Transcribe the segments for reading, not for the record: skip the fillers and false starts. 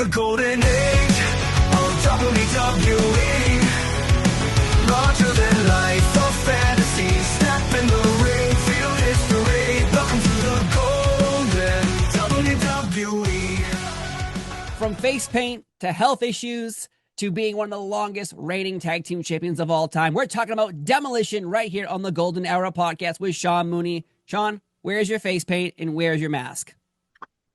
the golden age of WWE. Larger than life of fantasy. Step in the ring, feel history. Welcome to the golden WWE. From face paint to health issues to being one of the longest reigning tag team champions of all time, we're talking about Demolition right here on the Golden Era podcast with Sean Mooney. Sean, where's your face paint and where's your mask?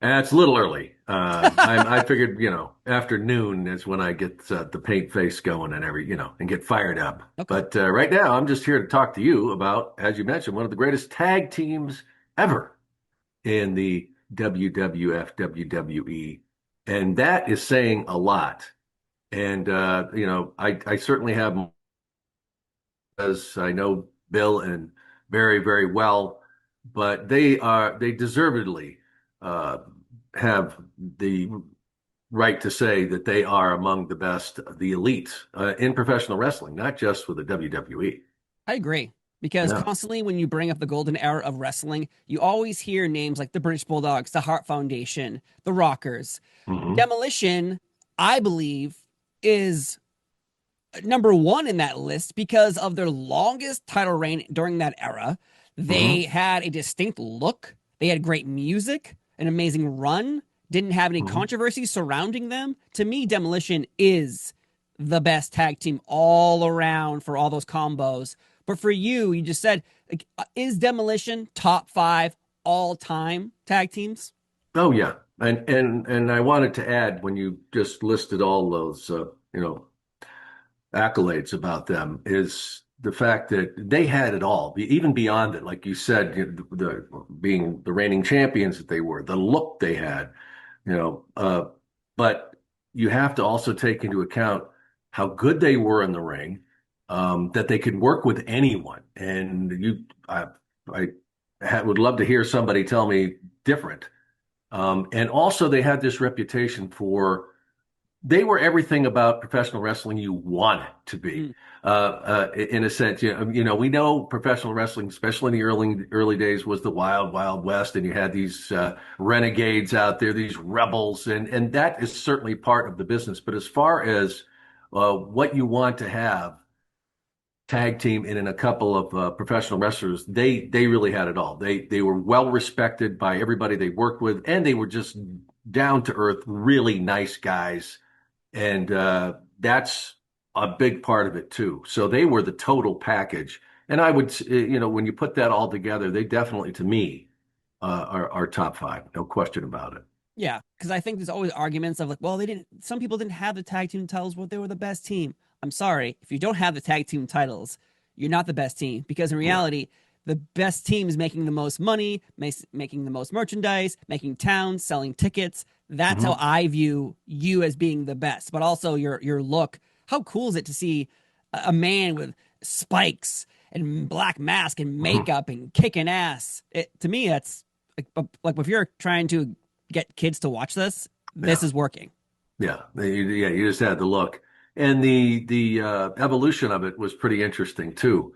It's a little early. I figured, after noon is when I get the paint face going and get fired up. Okay. But right now, I'm just here to talk to you about, as you mentioned, one of the greatest tag teams ever in the WWF WWE. And that is saying a lot. And, I certainly have, as I know Bill and very, very well, but they deservedly have the right to say that they are among the best, the elite in professional wrestling, not just with the WWE. I agree. Because constantly when you bring up the golden era of wrestling, you always hear names like the British Bulldogs, the Hart Foundation, the Rockers. Mm-hmm. Demolition, I believe, is number one in that list because of their longest title reign during that era. They had a distinct look. They had great music, an amazing run, didn't have any controversy surrounding them. To me, Demolition is the best tag team all around for all those combos. But for you, you just said, is Demolition top 5 all-time tag teams? Oh, yeah. And I wanted to add, when you just listed all those, accolades about them, is the fact that they had it all, even beyond it. Like you said, being the reigning champions that they were, the look they had, but you have to also take into account how good they were in the ring, that they could work with anyone. And I would love to hear somebody tell me different. And also they had this reputation for, they were everything about professional wrestling you want it to be. In a sense, we know professional wrestling, especially in the early days, was the wild, wild west. And you had these renegades out there, these rebels, and that is certainly part of the business. But as far as what you want to have, tag team and in a couple of professional wrestlers, they really had it all. They were well respected by everybody they worked with, and they were just down to earth, really nice guys. And that's a big part of it too. So they were the total package. And I would, when you put that all together, they definitely, to me, are top 5, no question about it. Yeah, because I think there's always arguments of some people didn't have the tag team titles, but they were the best team. I'm sorry, if you don't have the tag team titles, you're not the best team, because in reality, the best team is making the most money, making the most merchandise, making towns, selling tickets. That's how I view you as being the best. But also your look. How cool is it to see a man with spikes and black mask and makeup and kicking ass? To me, that's like if you're trying to get kids to watch this, this is working. Yeah, you just had the look. And the evolution of it was pretty interesting too.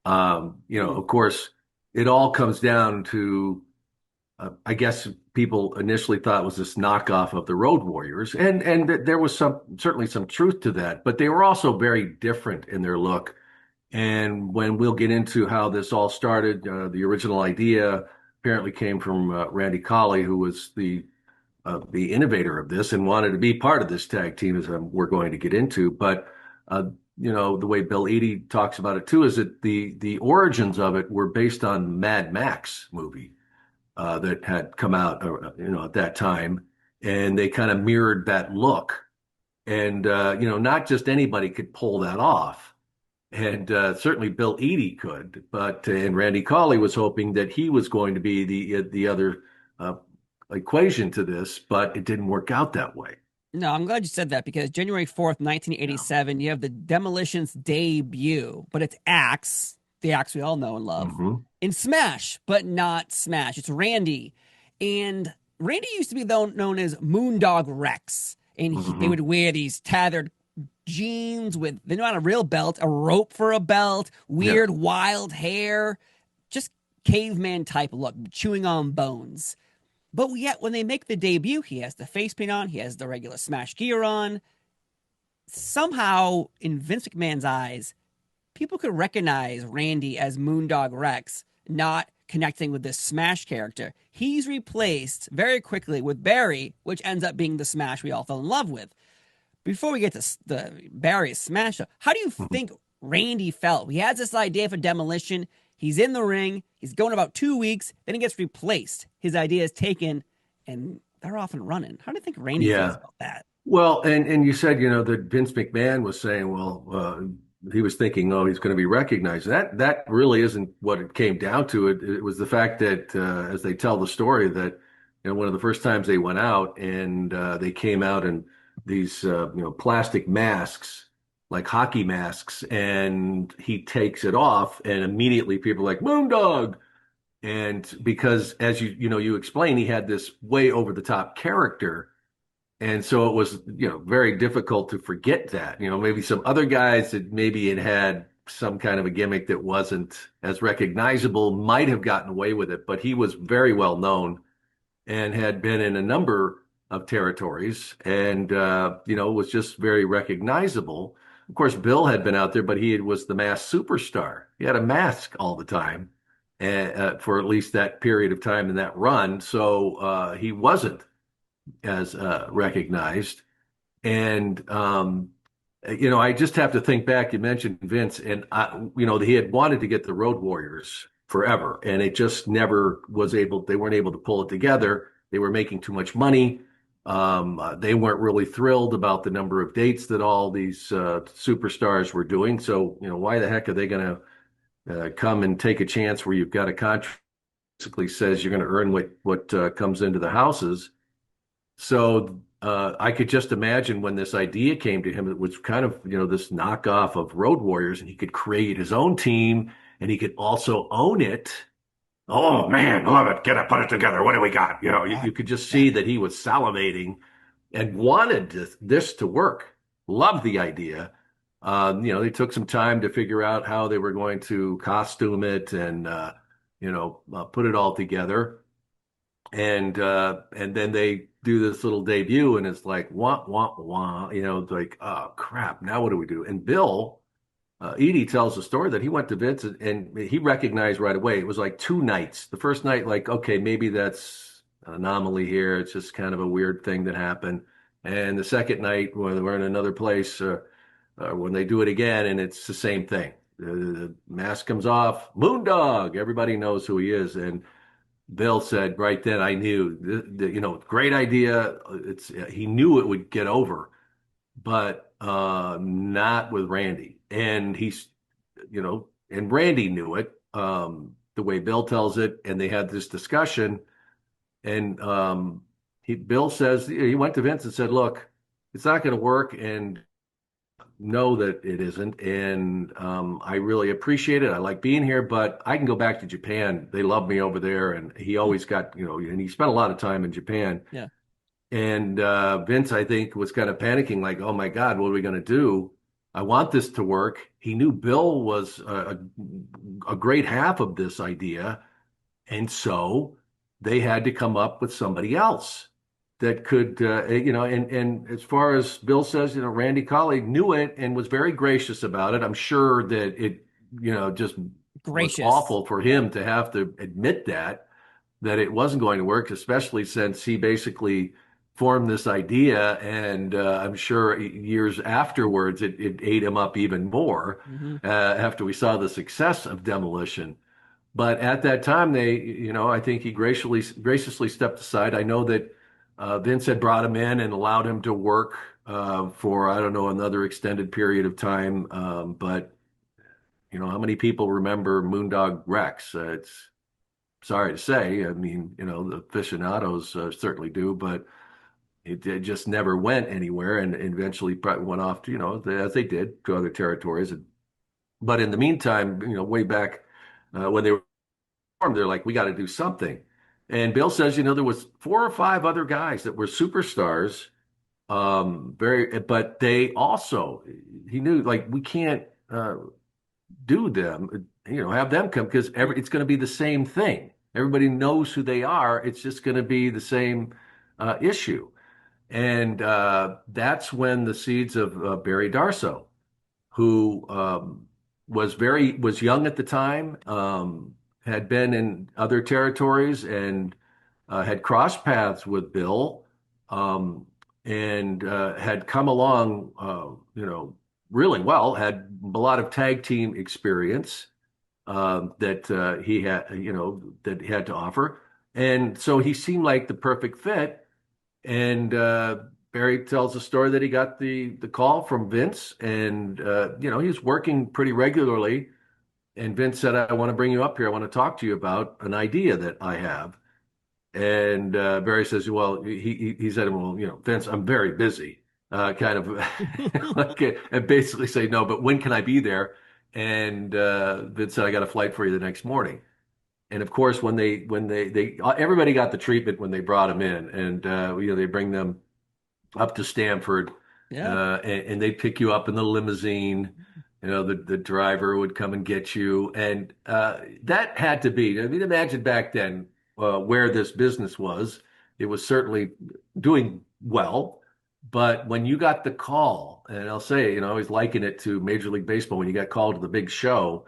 Of course, it all comes down to, I guess people initially thought it was this knockoff of the Road Warriors, and there was certainly some truth to that. But they were also very different in their look. And when we'll get into how this all started, the original idea apparently came from Randy Collie, who was the innovator of this and wanted to be part of this tag team, as we're going to get into. But, the way Bill Eadie talks about it too, is that the origins of it were based on Mad Max movie that had come out, at that time. And they kind of mirrored that look. And, not just anybody could pull that off. And certainly Bill Eadie could, and Randy Collie was hoping that he was going to be the other equation to this, but it didn't work out that way. No, I'm glad you said that, because January 4th, 1987, you have the Demolition's debut, but it's Axe, the Axe we all know and love, in Smash, but not Smash. It's Randy. And Randy used to be known as Moondog Rex, and they would wear these tethered jeans with, they're not a real belt, a rope for a belt, weird wild hair, just caveman type look, chewing on bones. But yet, when they make the debut, he has the face paint on, he has the regular Smash gear on. Somehow, in Vince McMahon's eyes, people could recognize Randy as Moondog Rex, not connecting with this Smash character. He's replaced very quickly with Barry, which ends up being the Smash we all fell in love with. Before we get to the Barry's Smash, how do you think Randy felt? He has this idea for Demolition. He's in the ring. He's going about 2 weeks. Then he gets replaced. His idea is taken, and they're off and running. How do you think Randy feels about that? Well, and you said, that Vince McMahon was saying, well, he was thinking, oh, he's going to be recognized. That really isn't what it came down to. It was the fact that, as they tell the story, that one of the first times they went out and they came out in these plastic masks, like hockey masks, and he takes it off, and immediately people are like, Moondog. And because, as you explain, he had this way over the top character. And so it was, very difficult to forget that. Maybe some other guys that maybe had some kind of a gimmick that wasn't as recognizable might have gotten away with it, but he was very well known and had been in a number of territories and, was just very recognizable. Of course, Bill had been out there, but he was the masked superstar. He had a mask all the time for at least that period of time in that run. So he wasn't as recognized. And, I just have to think back. You mentioned Vince, and, he had wanted to get the Road Warriors forever, and it just never was able, they weren't able to pull it together. They were making too much money. They weren't really thrilled about the number of dates that all these superstars were doing. So, why the heck are they going to come and take a chance where you've got a contract that basically says you're going to earn what comes into the houses? So I could just imagine when this idea came to him, it was kind of, this knockoff of Road Warriors, and he could create his own team and he could also own it. Oh man, love it. Get it, put it together. What do we got? You could just see that he was salivating and wanted this to work. Loved the idea. They took some time to figure out how they were going to costume it and, put it all together. And then they do this little debut, and it's like, wah, wah, wah, like, oh, crap, now what do we do? And Bill, Eadie tells the story that he went to Vince and he recognized right away. It was like 2 nights. The first night, like, okay, maybe that's an anomaly here. It's just kind of a weird thing that happened. And the second night, when we're in another place, when they do it again, and it's the same thing. The mask comes off, Moondog. Everybody knows who he is. And Bill said right then, I knew, great idea. He knew it would get over, but not with Randy. And and Randy knew it, the way Bill tells it. And they had this discussion, and Bill says he went to Vince and said, look, it's not going to work, and know that it isn't. And I really appreciate it. I like being here, but I can go back to Japan. They love me over there. And he always got, and he spent a lot of time in Japan. Yeah. And Vince, I think, was kind of panicking, like, oh my God, what are we going to do? I want this to work. He knew Bill was a great half of this idea. And so they had to come up with somebody else that could, and as far as Bill says, Randy Collie knew it and was very gracious about it. I'm sure that it, just gracious. Was awful for him to have to admit that it wasn't going to work, especially since he basically formed this idea. And I'm sure years afterwards, it ate him up even more after we saw the success of Demolition. But at that time, they, I think he graciously stepped aside. I know that Vince had brought him in and allowed him to work for, I don't know, another extended period of time. But, how many people remember Moondog Rex? It's sorry to say. I mean, the aficionados certainly do, but it just never went anywhere, and eventually probably went off to, as they did, to other territories. But in the meantime, way back when they were formed, they're like, we got to do something. And Bill says, there was 4 or 5 other guys that were superstars, but they also, he knew, like, we can't do them, have them come, because it's going to be the same thing. Everybody knows who they are. It's just going to be the same issue. And that's when the seeds of Barry Darsow, who was young at the time, had been in other territories and had crossed paths with Bill, um, and had come along, really well, had a lot of tag team experience that he had, that he had to offer. And so he seemed like the perfect fit. And Barry tells the story that he got the call from Vince, and he was working pretty regularly. And Vince said, "I want to bring you up here. I want to talk to you about an idea that I have." And Barry says, "Well," he said, "Well, Vince, I'm very busy." Kind of, and basically say, "No, but when can I be there?" And Vince said, "I got a flight for you the next morning." And of course, when they everybody got the treatment when they brought him in, and they bring them up to Stamford, and they'd pick you up in the limousine. The driver would come and get you, and that had to be. I mean, imagine back then where this business was. It was certainly doing well, but when you got the call, and I'll say, I always liken it to Major League Baseball when you got called to the big show.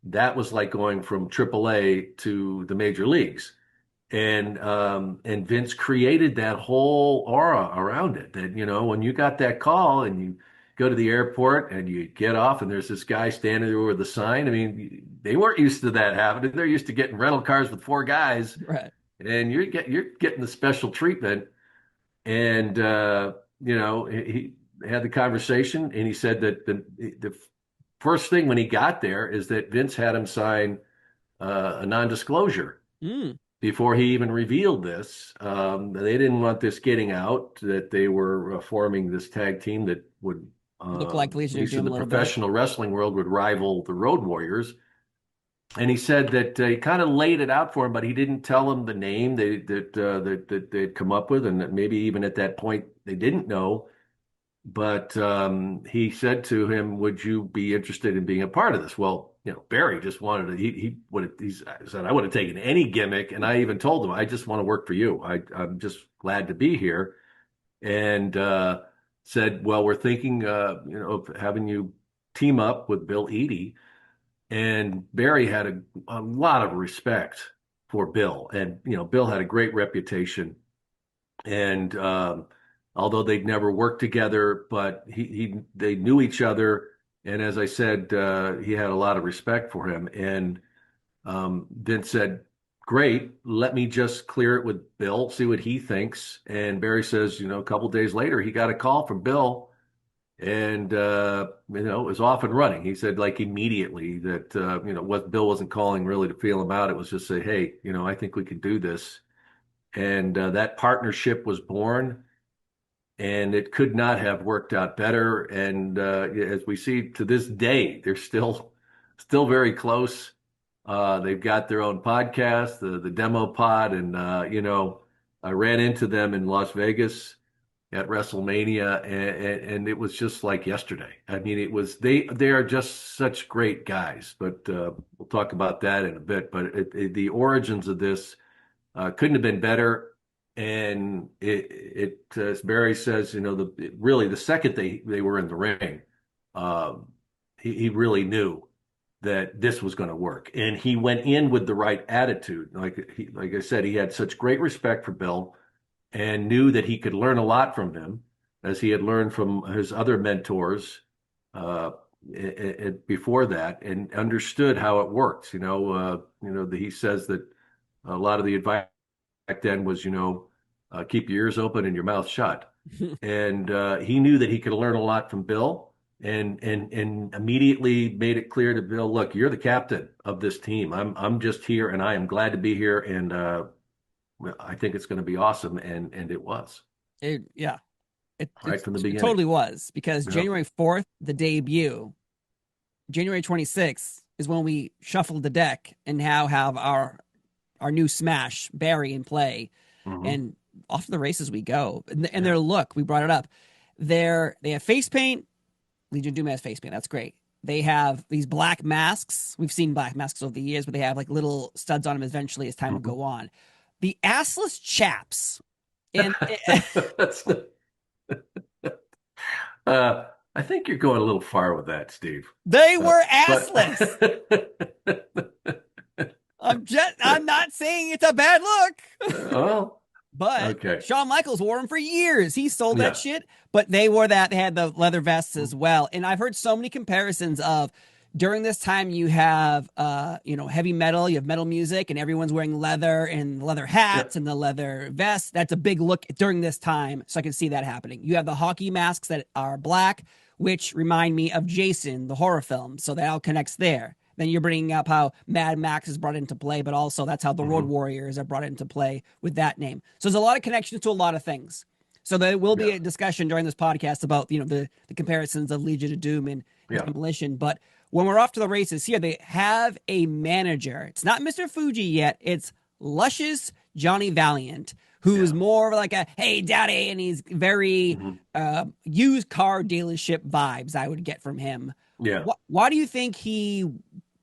That was like going from AAA to the major leagues. And Vince created that whole aura around it that, when you got that call and you go to the airport and you get off and there's this guy standing there with a sign. I mean, they weren't used to that happening. They're used to getting rental cars with four guys. Right. And you're getting the special treatment. And he had the conversation and he said that the first thing when he got there is that Vince had him sign a non-disclosure before he even revealed this. They didn't want this getting out, that they were forming this tag team that would look like Legion of Doom in the professional wrestling world would rival the Road Warriors. And he said that he kind of laid it out for him, but he didn't tell him the name that they'd come up with, and that maybe even at that point they didn't know. But he said to him, "Would you be interested in being a part of this?" Well, Barry just wanted to. He said, "I would have taken any gimmick," and I even told him, "I just want to work for you. I'm just glad to be here." And said, "Well, we're thinking, of having you team up with Bill Eadie." And Barry had a lot of respect for Bill, and Bill had a great reputation, and although they'd never worked together, but they knew each other. And as I said, he had a lot of respect for him. And Vince said, "Great, let me just clear it with Bill, see what he thinks." And Barry says, a couple days later, he got a call from Bill, and it was off and running. He said, like, immediately that what Bill wasn't calling really to feel him out. It was just say, "Hey, I think we can do this." And that partnership was born. And it could not have worked out better. And as we see to this day, they're still very close. They've got their own podcast, the Demo Pod, and I ran into them in Las Vegas at WrestleMania, and it was just like yesterday. I mean, it was they are just such great guys. But we'll talk about that in a bit. But the origins of this couldn't have been better. And as Barry says, really the second they were in the ring, he really knew that this was going to work, and he went in with the right attitude. Like I said, he had such great respect for Bill, and knew that he could learn a lot from him, as he had learned from his other mentors before that, and understood how it works. He says that a lot of the advice back then was, keep your ears open and your mouth shut. And he knew that he could learn a lot from Bill, and immediately made it clear to Bill, "Look, you're the captain of this team. I'm just here, and I am glad to be here, and I think it's going to be awesome." And it was. It Right from the beginning. It totally was, because January 4th, the debut, January 26th is when we shuffled the deck and now have our new smash, Barry, in play. Mm-hmm. And off to the races we go. And their look, we brought it up. They have face paint. Legion of Doom has face paint. That's great. They have these black masks. We've seen black masks over the years, but they have like little studs on them eventually as time will go on. The assless chaps. And That's I think you're going a little far with that, Steve. they were But assless. I'm not saying it's a bad look. well, But okay. Shawn Michaels wore them for years. He sold that Yeah. shit. But they wore that. They had the leather vests as well. And I've heard so many comparisons of during this time you have heavy metal, you have metal music, and everyone's wearing leather and leather hats and the leather vests. That's a big look during this time. So I can see that happening. You have the hockey masks that are black, which remind me of Jason, the horror film. So that all connects there. Then you're bringing up how Mad Max is brought into play, but also that's how the Road Warriors are brought into play with that name. So there's a lot of connections to a lot of things. So there will be a discussion during this podcast about, the comparisons of Legion of Doom and Demolition. But when we're off to the races here, they have a manager. It's not Mr. Fuji yet. It's Luscious Johnny Valiant, who's more of like a, hey, daddy, and he's very used car dealership vibes I would get from him. Yeah. Why do you think he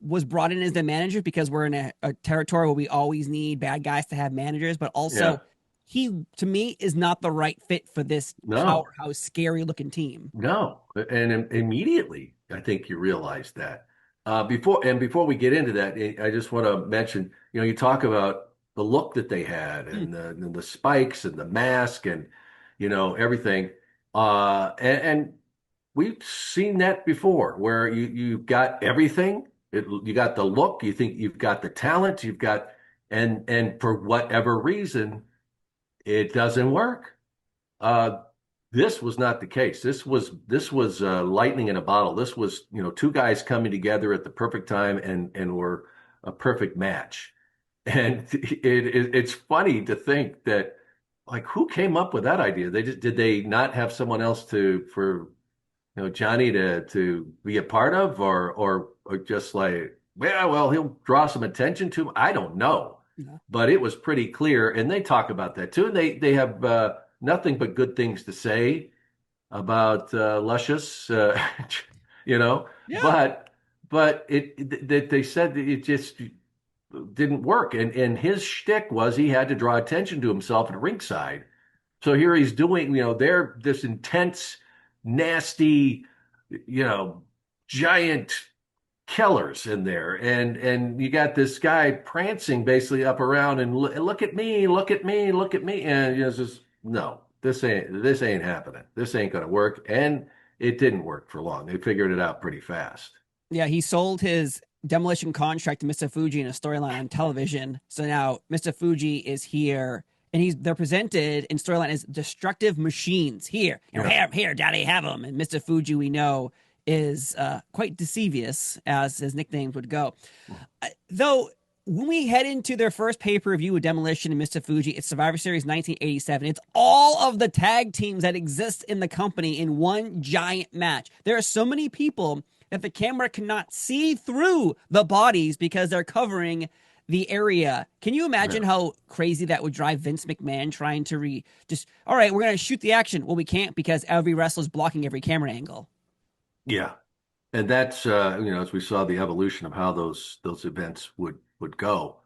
was brought in as the manager? Because we're in a territory where we always need bad guys to have managers, but also he, to me, is not the right fit for this powerhouse, scary looking team. No. And immediately, I think you realize that. Before we get into that, I just want to mention, you talk about the look that they had and the spikes and the mask and, everything. And we've seen that before where you've got everything. You got the look, you think you've got the talent, you've got, and for whatever reason, it doesn't work. This was not the case. This was lightning in a bottle. This was, two guys coming together at the perfect time and were a perfect match. And it's funny to think that, like, who came up with that idea? Did they not have someone else for Johnny to be a part of, or just like, well, he'll draw some attention to him. I don't know, but it was pretty clear, and they talk about that too. And they have nothing but good things to say about Luscious, but they said that it just didn't work, and his shtick was he had to draw attention to himself at ringside. So here he's doing, they're this intense, nasty, giant killers in there, and you got this guy prancing basically up around and look at me, and it's just no, this ain't happening. This ain't gonna work, and it didn't work for long. They figured it out pretty fast. Yeah, he sold his Demolition contract to Mr. Fuji in a storyline on television. So now Mr. Fuji is here. And they're presented in storyline as destructive machines. Here, here, daddy, have them. And Mr. Fuji, we know, is quite deceivious, as his nicknames would go. Though, when we head into their first pay-per-view with Demolition and Mr. Fuji, it's Survivor Series 1987. It's all of the tag teams that exist in the company in one giant match. There are so many people that the camera cannot see through the bodies because they're covering the area. Can you imagine how crazy that would drive Vince McMahon trying to all right, we're going to shoot the action. Well, we can't because every wrestler's blocking every camera angle. Yeah. And that's, as we saw the evolution of how those events would go.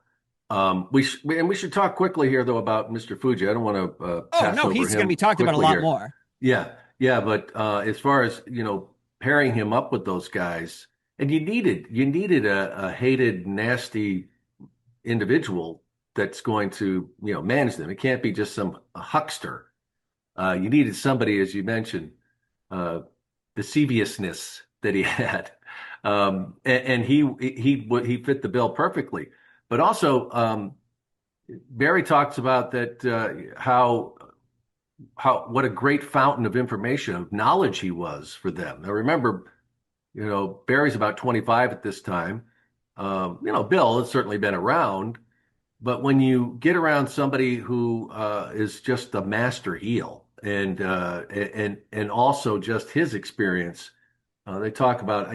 We should talk quickly here, though, about Mr. Fuji. I don't want to pass over he's him going to be talked about a lot here. more. Yeah. But as far as, pairing him up with those guys, and you needed a hated, nasty individual that's going to manage them. It can't be just some huckster. You needed somebody, as you mentioned, the deviousness that he had, and he fit the bill perfectly. But also, Barry talks about that how what a great fountain of information, of knowledge he was for them. Now remember, Barry's about 25 at this time. Bill has certainly been around, but when you get around somebody who is just a master heel and also just his experience, they talk about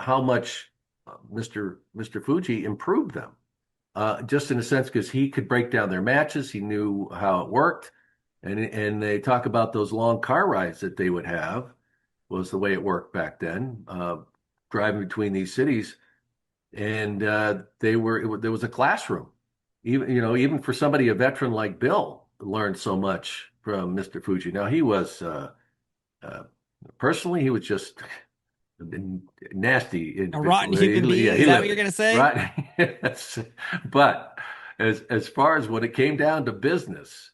how much Mr. Fuji improved them, just in a sense because he could break down their matches, he knew how it worked, and they talk about those long car rides that they would have was the way it worked back then. driving between these cities, and there was a classroom. Even for somebody, a veteran like Bill, learned so much from Mr. Fuji. Now he was uh, personally, he was just a nasty A rotten individual. human being. Yeah, Is he that what lived you're it, gonna say? right? Yes. But as far as when it came down to business,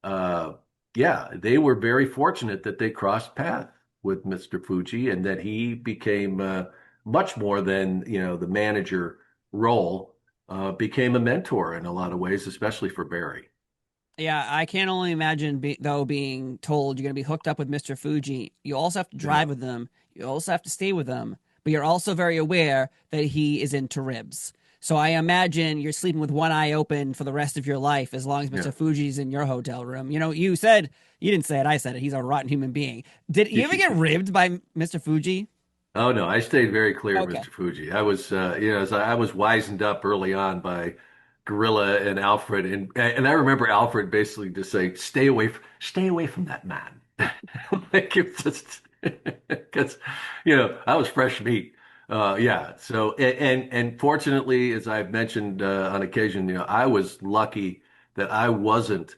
uh, yeah, they were very fortunate that they crossed paths with Mr. Fuji and that he became much more than, the manager role, became a mentor in a lot of ways, especially for Barry. Yeah, I can only imagine though being told you're going to be hooked up with Mr. Fuji. You also have to Yeah. drive with him. You also have to stay with him, but you're also very aware that he is into ribs. So I imagine you're sleeping with one eye open for the rest of your life as long as Yeah. Mr. Fuji's in your hotel room. You said you didn't say it, I said it. He's a rotten human being. Did you ever get ribbed by Mr. Fuji? Oh no, I stayed very clear of Okay. Mr. Fuji. I was, as I was wizened up early on by Gorilla and Alfred, and I remember Alfred basically just saying, stay away from that man." Like it was just because, I was fresh meat. Yeah. So, and fortunately, as I've mentioned on occasion, I was lucky that I wasn't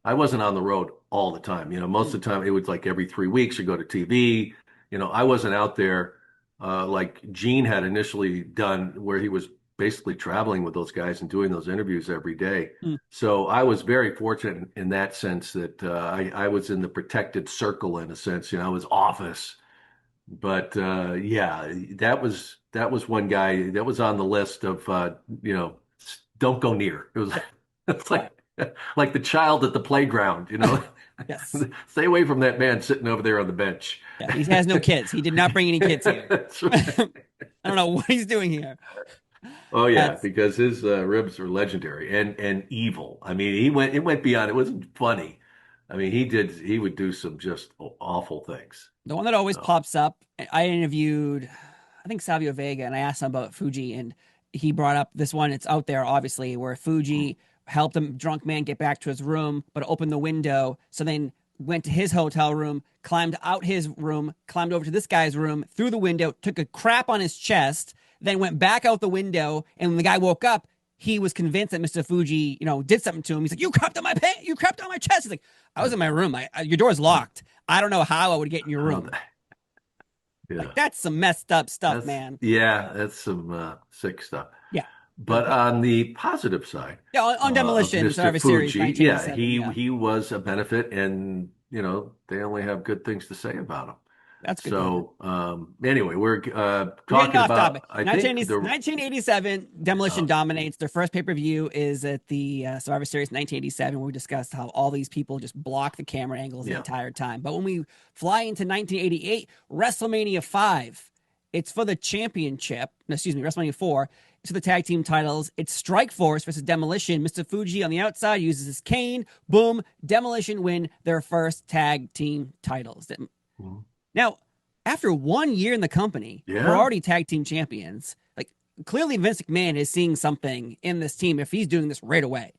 on the road all the time. Most Mm. of the time it was like every 3 weeks you go to TV. I wasn't out there like Gene had initially done, where he was basically traveling with those guys and doing those interviews every day. Mm. So I was very fortunate in that sense that I was in the protected circle in a sense. I was office, but yeah, that was one guy that was on the list of don't go near. It was it's like the child at the playground. Yes. Stay away from that man sitting over there on the bench. Yeah, he has no kids. He did not bring any kids here. That's right. I don't know what he's doing here. Oh yeah, That's because his ribs are legendary and evil. I mean, it went beyond. It wasn't funny. I mean, he would do some just awful things. the one that always So, pops up. I interviewed, I think Savio Vega, and I asked him about Fuji, and he brought up this one. It's out there, obviously, where mm, Fuji helped a drunk man get back to his room, but opened the window. So then went to his hotel room, climbed out his room, climbed over to this guy's room, through the window, took a crap on his chest, then went back out the window. And when the guy woke up, he was convinced that Mr. Fuji, did something to him. He's like, "You crapped on my pants. You crapped on my chest." He's like, "I was in my room. Your door's locked. I don't know how I would get in your oh, room." Like yeah, that's some messed up stuff, that's man. yeah, that's some sick stuff. Yeah. But But on the positive side yeah, on of Demolition, Mr. Survivor Series Fuji, yeah, 1987. he Yeah, he was a benefit, and they only have good things to say about him. that's good to hear. So anyway, we're We're getting talking off about, topic. I think 1980, the 1987, Demolition uh, dominates. Their first pay per view is at the Survivor Series 1987, where we discussed how all these people just block the camera angles the yeah, entire time. But when we fly into 1988, WrestleMania 5, it's for the championship. No, excuse me, WrestleMania 4. It's for the tag team titles. It's Strikeforce versus Demolition. Mr. Fuji on the outside uses his cane. Boom. Demolition win their first tag team titles. Mhm. Now, after 1 year in the company, we're Yeah. already tag team champions. Like, clearly Vince McMahon is seeing something in this team if he's doing this right away.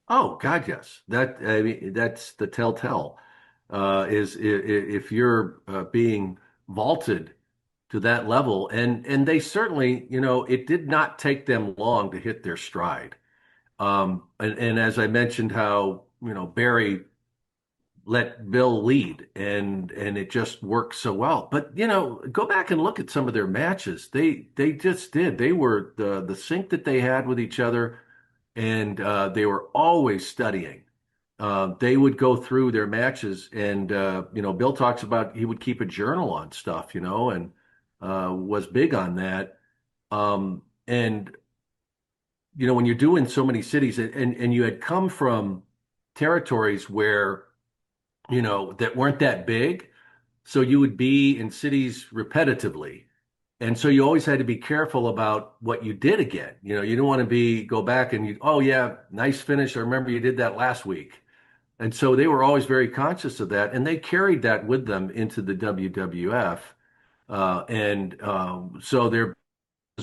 Oh God, yes. I mean, that's the telltale. If you're being vaulted to that level, and they certainly, it did not take them long to hit their stride. And as I mentioned, how Barry let Bill lead, and it just worked so well. But go back and look at some of their matches. They just did. They were the sync that they had with each other, and they were always studying. They would go through their matches, and Bill talks about he would keep a journal on stuff, and was big on that. And when you're doing so many cities, and you had come from territories where that weren't that big. So you would be in cities repetitively. And so you always had to be careful about what you did again. You didn't want to go back and oh yeah, nice finish. I remember you did that last week. And so they were always very conscious of that. And they carried that with them into the WWF. And so their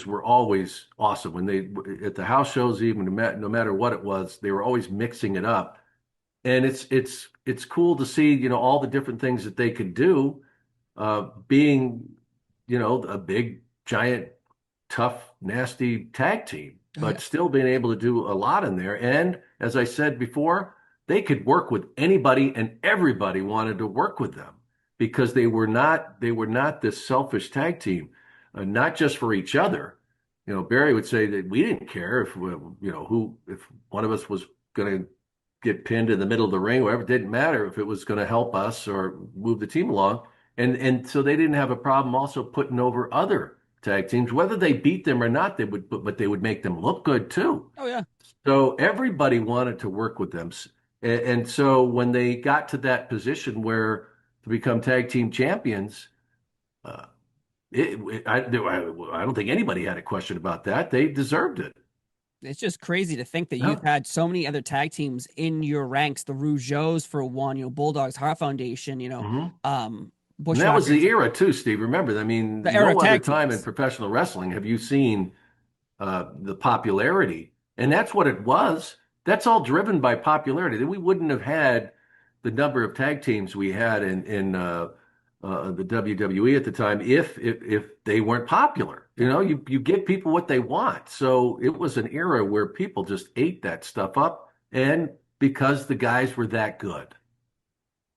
were always awesome when they at the house shows, even no matter what it was, they were always mixing it up, and it's cool to see all the different things that they could do, being a big, giant, tough, nasty tag team, Oh, yeah. but still being able to do a lot in there. And as I said before, they could work with anybody and everybody wanted to work with them because they were not this selfish tag team, not just for each other. Barry would say that we didn't care if one of us was going to get pinned in the middle of the ring, whatever, it didn't matter if it was going to help us or move the team along. And so they didn't have a problem also putting over other tag teams, whether they beat them or not, but they would make them look good too. Oh, yeah. So everybody wanted to work with them. And so when they got to that position where to become tag team champions, uh, I don't think anybody had a question about that. They deserved it. It's just crazy to think that Yeah. you've had so many other tag teams in your ranks. The Rougeaus for one, Bulldogs, Hart Foundation, Hmm. And that was Bushwhackers, the era too, Steve. Remember, I mean, the era of no other tag time in teams. professional wrestling have you seen the popularity. And that's what it was. That's all driven by popularity. Then we wouldn't have had the number of tag teams we had in the WWE at the time if they weren't popular. You give people what they want. So it was an era where people just ate that stuff up, and because the guys were that good.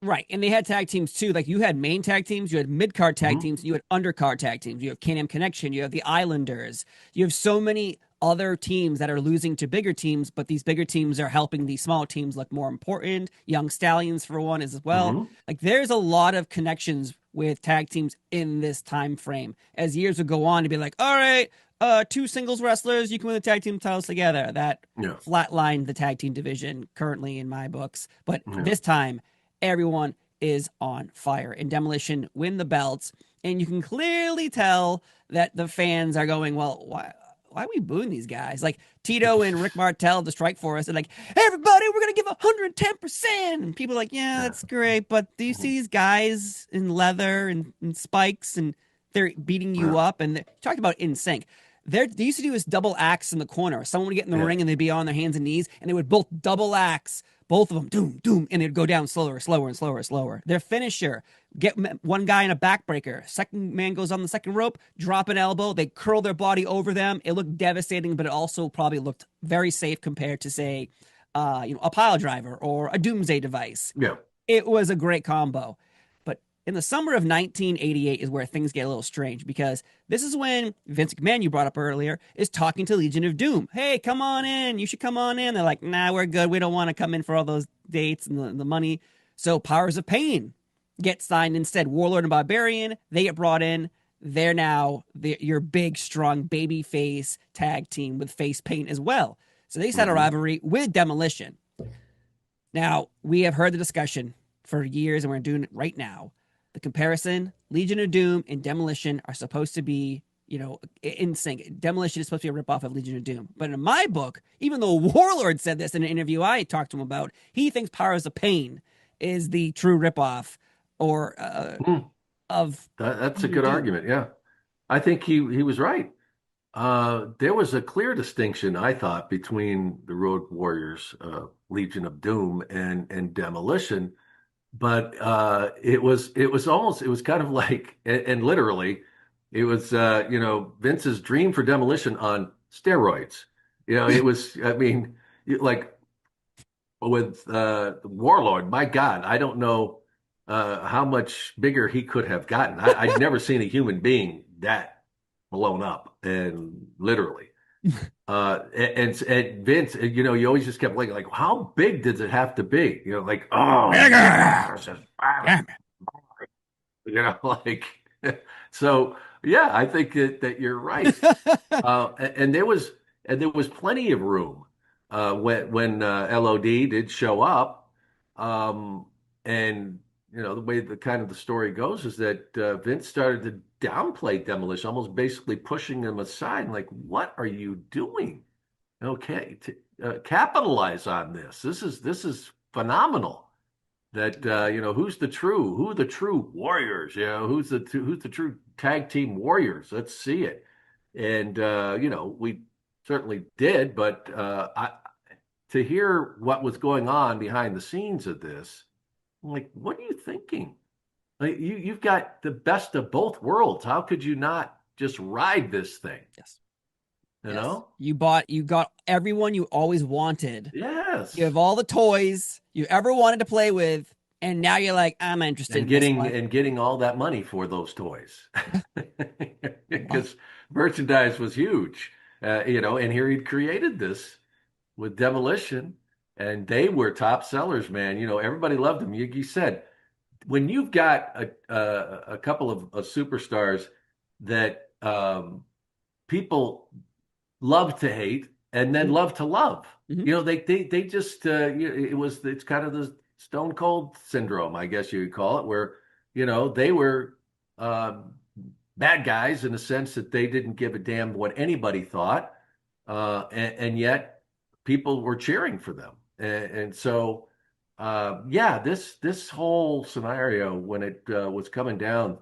Right. And they had tag teams too. Like you had main tag teams, you had mid card tag Hmm. teams, you had undercard tag teams, you have Can-Am Connection, you have the Islanders, you have so many other teams that are losing to bigger teams, but these bigger teams are helping these small teams look more important. Young Stallions for one as well. Hmm. Like there's a lot of connections with tag teams in this time frame. As years would go on to be like, all right, two singles wrestlers, you can win the tag team titles together. That Yeah. flatlined the tag team division currently in my books. But Yeah. this time everyone is on fire. And Demolition win the belts, and you can clearly tell that the fans are going, well, why are we booing these guys? Like Tito and Rick Martel, the Strike Force, and like, everybody, we're gonna give 110%. And people are like, yeah, Yeah. that's great, but do you see these guys in leather and spikes, and they're beating you Yeah. up? And talked about in sync. They used to do this double axe in the corner. Someone would get in the Yeah. ring and they'd be on their hands and knees, and they would both double axe, both of them, doom, doom, and they'd go down slower, slower, and slower, slower. Their finisher, get one guy in a backbreaker. Second man goes on the second rope, drop an elbow, they curl their body over them. It looked devastating, but it also probably looked very safe compared to, say, a pile driver or a doomsday device. Yeah. It was a great combo. But in the summer of 1988 is where things get a little strange, because this is when Vince McMahon, you brought up earlier, is talking to Legion of Doom. Hey, come on in. You should come on in. They're like, nah, we're good. We don't want to come in for all those dates and the money. So Powers of Pain get signed instead. Warlord and Barbarian, they get brought in. They're now your big, strong baby face tag team with face paint as well. So they set a Hmm. rivalry with Demolition. Now, we have heard the discussion for years, and we're doing it right now. The comparison, Legion of Doom and Demolition are supposed to be, in sync. Demolition is supposed to be a ripoff of Legion of Doom. But in my book, even though Warlord said this in an interview I talked to him about, he thinks Powers of Pain is the true ripoff or Hmm. of That's a Legion of good Doom. argument. Yeah. I think he was right. There was a clear distinction, I thought, between the Road Warriors, Legion of Doom, and Demolition. But it was kind of like, and literally, it was Vince's dream for Demolition on steroids. It was. I mean, like with Warlord, my God, I don't know how much bigger he could have gotten. I'd never seen a human being that blown up, and literally. And Vince, you always just kept like, how big does it have to be? Like, oh, Bigger! Yeah. like, so yeah, I think that you're right. And there was plenty of room when LOD did show up. Um, and the way the kind of the story goes is that Vince started to downplay Demolition, almost basically pushing him aside. Like, what are you doing? Okay, capitalize on this. This is phenomenal. That who are the true warriors? Who's the true tag team warriors? Let's see it. And we certainly did, but to hear what was going on behind the scenes of this, I'm like, what are you thinking? Like, you've got the best of both worlds. How could you not just ride this thing? Yes. You Yes. know? You got everyone you always wanted. You Yes. have all the toys you ever wanted to play with, and now you're like, I'm interested And in this one. getting all that money for those toys. Because merchandise was huge. And here he'd created this with Demolition, and they were top sellers, man. Everybody loved them. You said when you've got a couple of superstars that people love to hate and then love to love. Mm-hmm. They just it's kind of the Stone Cold syndrome, I guess you would call it, where they were bad guys in the sense that they didn't give a damn what anybody thought, and yet people were cheering for them, and so yeah, this whole scenario when it was coming down,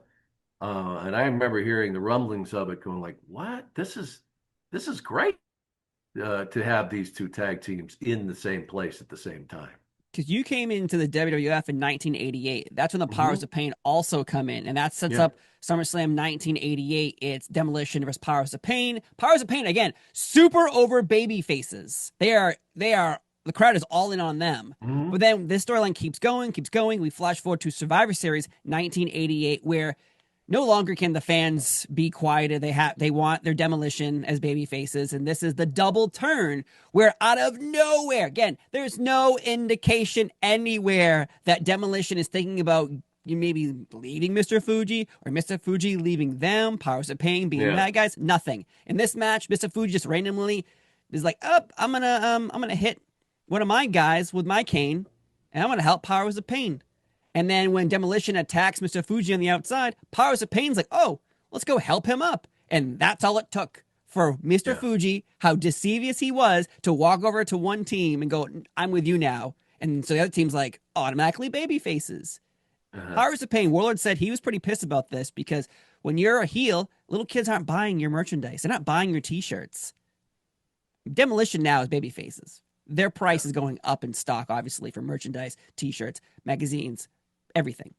and I remember hearing the rumblings of it, going like, "What? This is great." To have these two tag teams in the same place at the same time. Because you came into the WWF in 1988. That's when the Powers Hmm. of Pain also come in, and that sets Yeah. up SummerSlam 1988. It's Demolition versus Powers of Pain. Powers of Pain again, super over baby faces. They are. The crowd is all in on them. Hmm. But then this storyline keeps going, keeps going. We flash forward to Survivor Series 1988, where no longer can the fans be quieted. They want their Demolition as baby faces, and this is the double turn where out of nowhere, again, there's no indication anywhere that Demolition is thinking about maybe leaving Mr. Fuji or Mr. Fuji leaving them, Powers of Pain being Yeah. bad guys. Nothing. In this match, Mr. Fuji just randomly is like, "Up, I'm gonna hit one of my guys with my cane, and I'm gonna help Powers of Pain." And then when Demolition attacks Mr. Fuji on the outside, Powers of Pain's like, "Oh, let's go help him up." And that's all it took for Mr. Yeah. Fuji, how deceivious he was, to walk over to one team and go, "I'm with you now." And so the other team's like, automatically baby faces. Uh-huh. Powers of Pain, Warlord said he was pretty pissed about this because when you're a heel, little kids aren't buying your merchandise. They're not buying your t-shirts. Demolition now is baby faces. Their price is going up in stock, obviously, for merchandise, t-shirts, magazines, everything.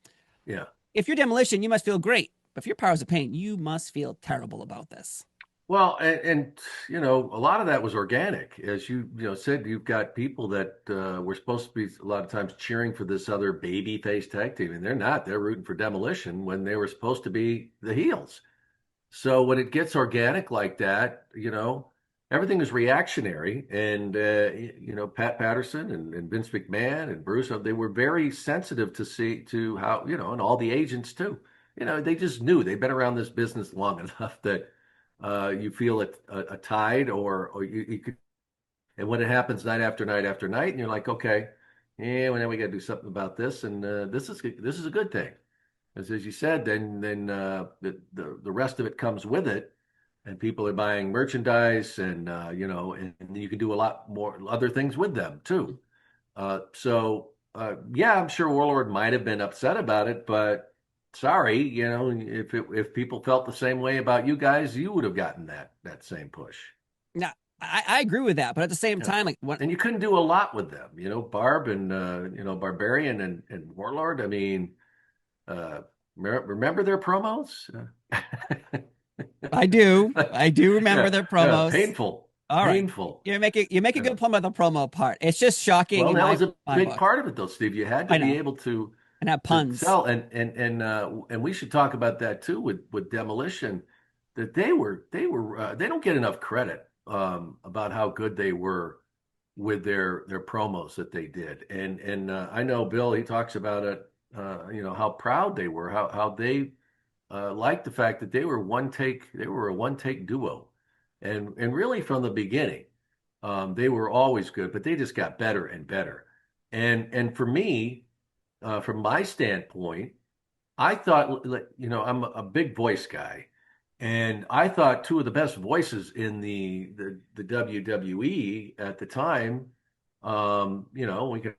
Yeah. If you're Demolition, you must feel great. But if you're Powers of Pain, you must feel terrible about this. Well, and a lot of that was organic, as you said. You've got people that were supposed to be a lot of times cheering for this other baby face tag team, and they're not. They're rooting for Demolition when they were supposed to be the heels. So when it gets organic like that, everything is reactionary. And, Pat Patterson and Vince McMahon and Bruce, they were very sensitive to see to how, and all the agents too. They just knew they've been around this business long enough that you feel a tide or you could, and when it happens night after night after night, and you're like, okay, yeah, well, now we got to do something about this. And this is a good thing. As you said, then the rest of it comes with it, and people are buying merchandise, and and you can do a lot more other things with them too. Yeah, I'm sure Warlord might have been upset about it, but sorry, if people felt the same way about you guys, you would have gotten that same push. Now, I agree with that, but at the same Yeah. time, like what And you couldn't do a lot with them, Barb and Barbarian and Warlord. I mean, uh, remember their promos? I do remember Yeah, their yeah, promos. painful, All right, painful. you make a Yeah. good point about the promo part. It's just shocking Well, in that my was a my big book. part of it, though, Steve. You had to I be know, able to and have to puns. sell, and we should talk about that too with Demolition. That they don't get enough credit about how good they were with their promos that they did, and I know Bill, he talks about it. How proud they were, how they liked the fact that they were a one take duo, and really from the beginning, they were always good, but they just got better and better. And for me, from my standpoint, I thought, like, I'm a big voice guy, and I thought two of the best voices in the WWE at the time, we can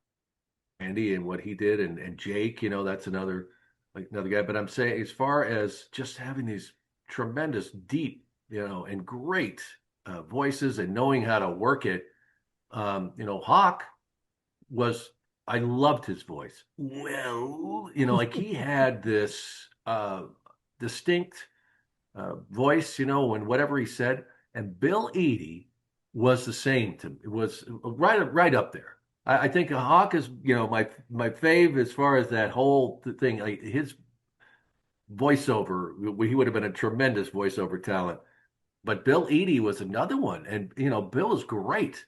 Andy and what he did, and Jake, that's another guy. But I'm saying, as far as just having these tremendous, deep, and great voices and knowing how to work it, Hawk was I loved his voice. Well, like he had this distinct voice, when whatever he said, and Bill Eadie was the same to me. It was right up there. I think Hawk is, my fave as far as that whole thing. Like his voiceover, he would have been a tremendous voiceover talent. But Bill Eadie was another one, and Bill is great,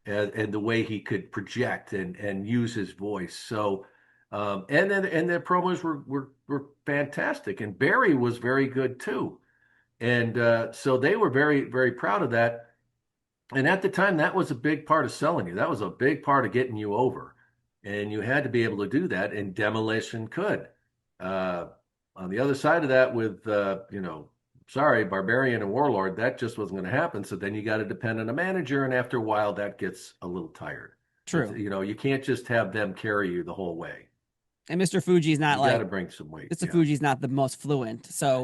and the way he could project and use his voice. So, and their promos were fantastic, and Barry was very good too. And so they were very, very proud of that. And at the time, that was a big part of selling you. That was a big part of getting you over. And you had to be able to do that, and Demolition could. Uh, on the other side of that, with, sorry, Barbarian and Warlord, that just wasn't going to happen. So then you got to depend on a manager. And after a while, that gets a little tired. True. You can't just have them carry you the whole way. And Mr. Fuji's not you got to bring some weight. Mr. Fuji's not the most fluent. So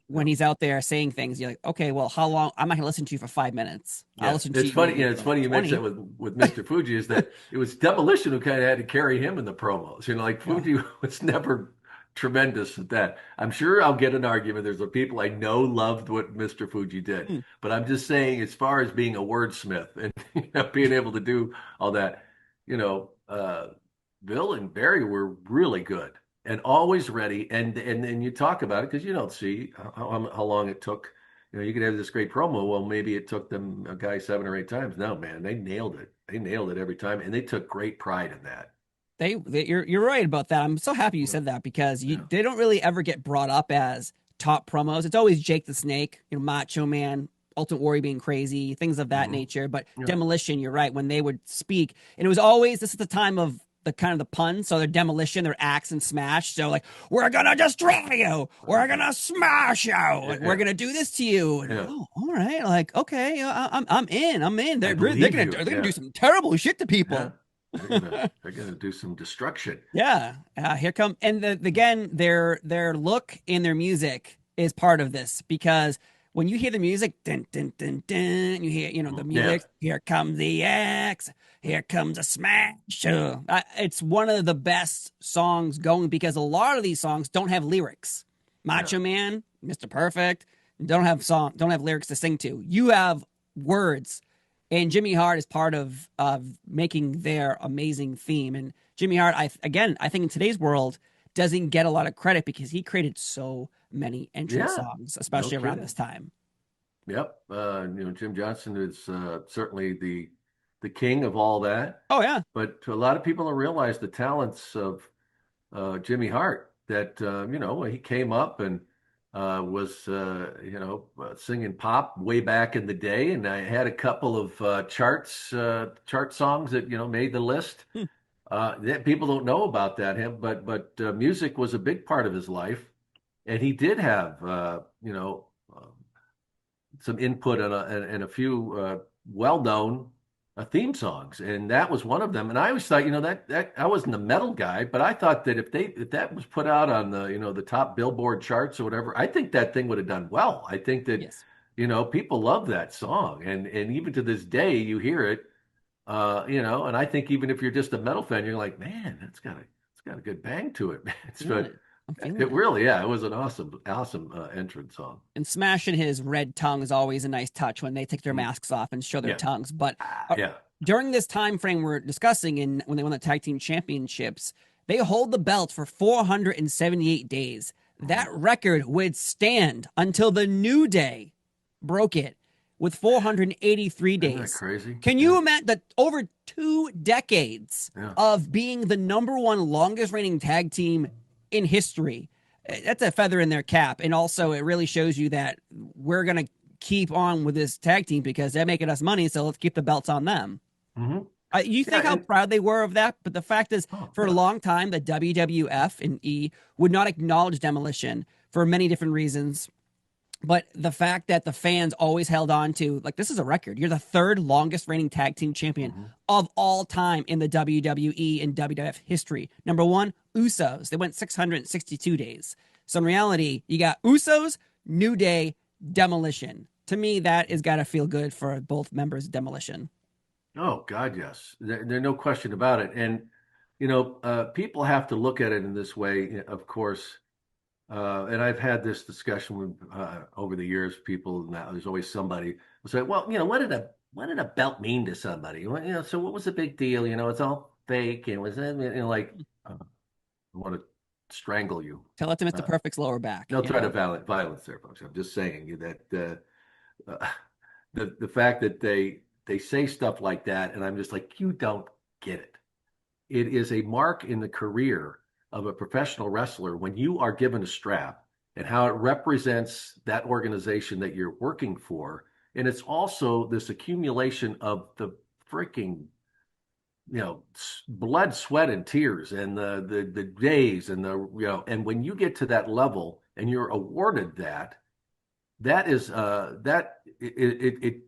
when he's out there saying things, you're like, okay, well, how long? I'm not going to listen to you for 5 minutes. Yeah. I'll listen to it's you. Funny. It's funny you mentioned that with Mr. Fuji is that it was Demolition who kind of had to carry him in the promos. Like Fuji was never tremendous at that. I'm sure I'll get an argument. There's some people I know loved what Mr. Fuji did, but I'm just saying, as far as being a wordsmith and being able to do all that, Bill and Barry were really good and always ready. And you talk about it because you don't see how long it took. You could have this great promo. Well, maybe it took them a guy 7 or 8 times. No, man, they nailed it. They nailed it every time, and they took great pride in that. You're right about that. I'm so happy you said that because they don't really ever get brought up as top promos. It's always Jake the Snake, Macho Man, Ultimate Warrior being crazy, things of that nature. But Demolition, you're right, when they would speak, and it was always, this is the time of the kind of the puns. So their Demolition, their axe and smash. So like, we're gonna destroy you, we're gonna smash you, we're gonna do this to you. And, oh, all right, like okay, I'm in. They're gonna do some terrible shit to people. Yeah. They're gonna do some destruction. Yeah, here come, and again, their look and their music is part of this, because when you hear the music, dun, dun, dun, dun, you hear the music. Yeah. Here comes the axe. Here comes a smash. It's one of the best songs going because a lot of these songs don't have lyrics. Macho Man, Mr. Perfect, don't have lyrics to sing to. You have words. And Jimmy Hart is part of making their amazing theme. And Jimmy Hart, I think in today's world, doesn't get a lot of credit because he created so many entrance songs, especially around this time. Yep. Jim Johnston is certainly the king of all that. Oh, yeah. But to a lot of people don't realize the talents of Jimmy Hart, that, he came up and was singing pop way back in the day, and I had a couple of chart songs that made the list. That people don't know about that but music was a big part of his life, and he did have some input and a few well-known theme songs, and that was one of them. And I always thought, that I wasn't a metal guy, but I thought that if that was put out on the the top Billboard charts or whatever, I think that thing would have done well. I think that people love that song, and even to this day you hear it, and I think even if you're just a metal fan, you're like, man, it's got a good bang to it, man. It really, it was an awesome entrance song. And smashing his red tongue is always a nice touch when they take their masks off and show their tongues. But during this time frame we're discussing, and when they won the Tag Team Championships, they hold the belt for 478 days. That record would stand until the New Day broke it with 483 days. Isn't that crazy? Can you imagine that over 2 decades of being the #1 longest reigning tag team in history? That's a feather in their cap. And also it really shows you that we're going to keep on with this tag team because they're making us money. So let's keep the belts on them. Mm-hmm. You think how proud they were of that? But the fact is, for a long time, the WWF and E would not acknowledge Demolition for many different reasons. But the fact that the fans always held on to, like, this is a record. You're the 3rd longest reigning tag team champion of all time in the WWE and WWF history. #1, Usos. They went 662 days. So in reality, you got Usos, New Day, Demolition. To me, that has got to feel good for both members of Demolition. Oh, God, yes. There's no question about it. And People have to look at it in this way, of course. And I've had this discussion with over the years. People now, there's always somebody who say, "Well, what did a belt mean to somebody? Well, so what was the big deal? It's all fake, and was it like I want to strangle you." Tell it to Mr. Uh, Perfect's lower back. no threat of violence there, folks. I'm just saying that the fact that they say stuff like that, and I'm just like, you don't get it. It is a mark in the career of a professional wrestler when you are given a strap and how it represents that organization that you're working for. And it's also this accumulation of the freaking, blood, sweat, and tears and the days and and when you get to that level and you're awarded that is it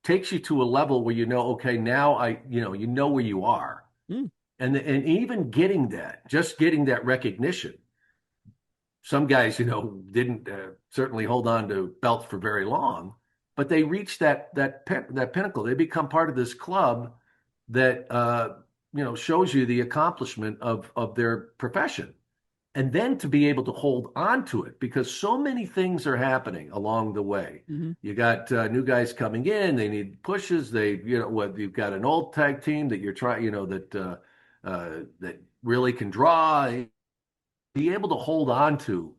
takes you to a level where okay, now you know where you are. Mm. And even just getting that recognition. Some guys, didn't certainly hold on to belts for very long, but they reach that pinnacle. They become part of this club that shows you the accomplishment of their profession. And then to be able to hold on to it because so many things are happening along the way. Mm-hmm. You got new guys coming in, they need pushes. You've got an old tag team that you're trying, that really can draw. Be able to hold on to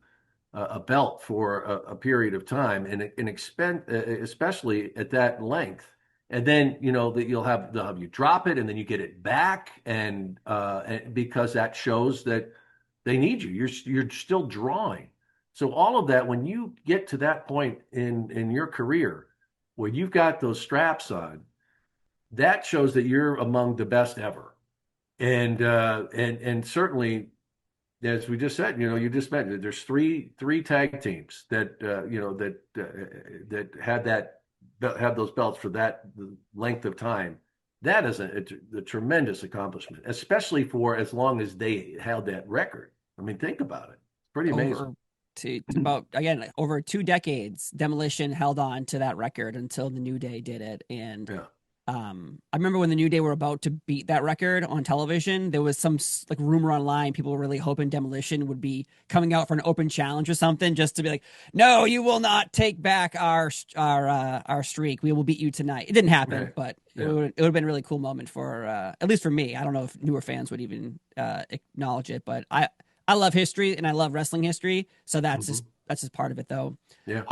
a belt for a period of time and expend, especially at that length. And then that they'll have you drop it and then you get it back, and because that shows that they need you. You're still drawing. So all of that, when you get to that point in your career where you've got those straps on, that shows that you're among the best ever. And certainly, as we just said, you just mentioned there's three tag teams that that had those belts for that length of time. That is a tremendous accomplishment, especially for as long as they held that record. I mean, think about it. It's pretty amazing. Over 2 decades, Demolition held on to that record until the New Day did it. And yeah. I remember when the New Day were about to beat that record on television, there was some rumor online. People were really hoping Demolition would be coming out for an open challenge or something, just to be like, "No, you will not take back our streak. We will beat you tonight." It didn't happen, right. But yeah. It would have been a really cool moment for at least for me. I don't know if newer fans would even acknowledge it, but I love history and I love wrestling history, so that's just part of it, though. Yeah.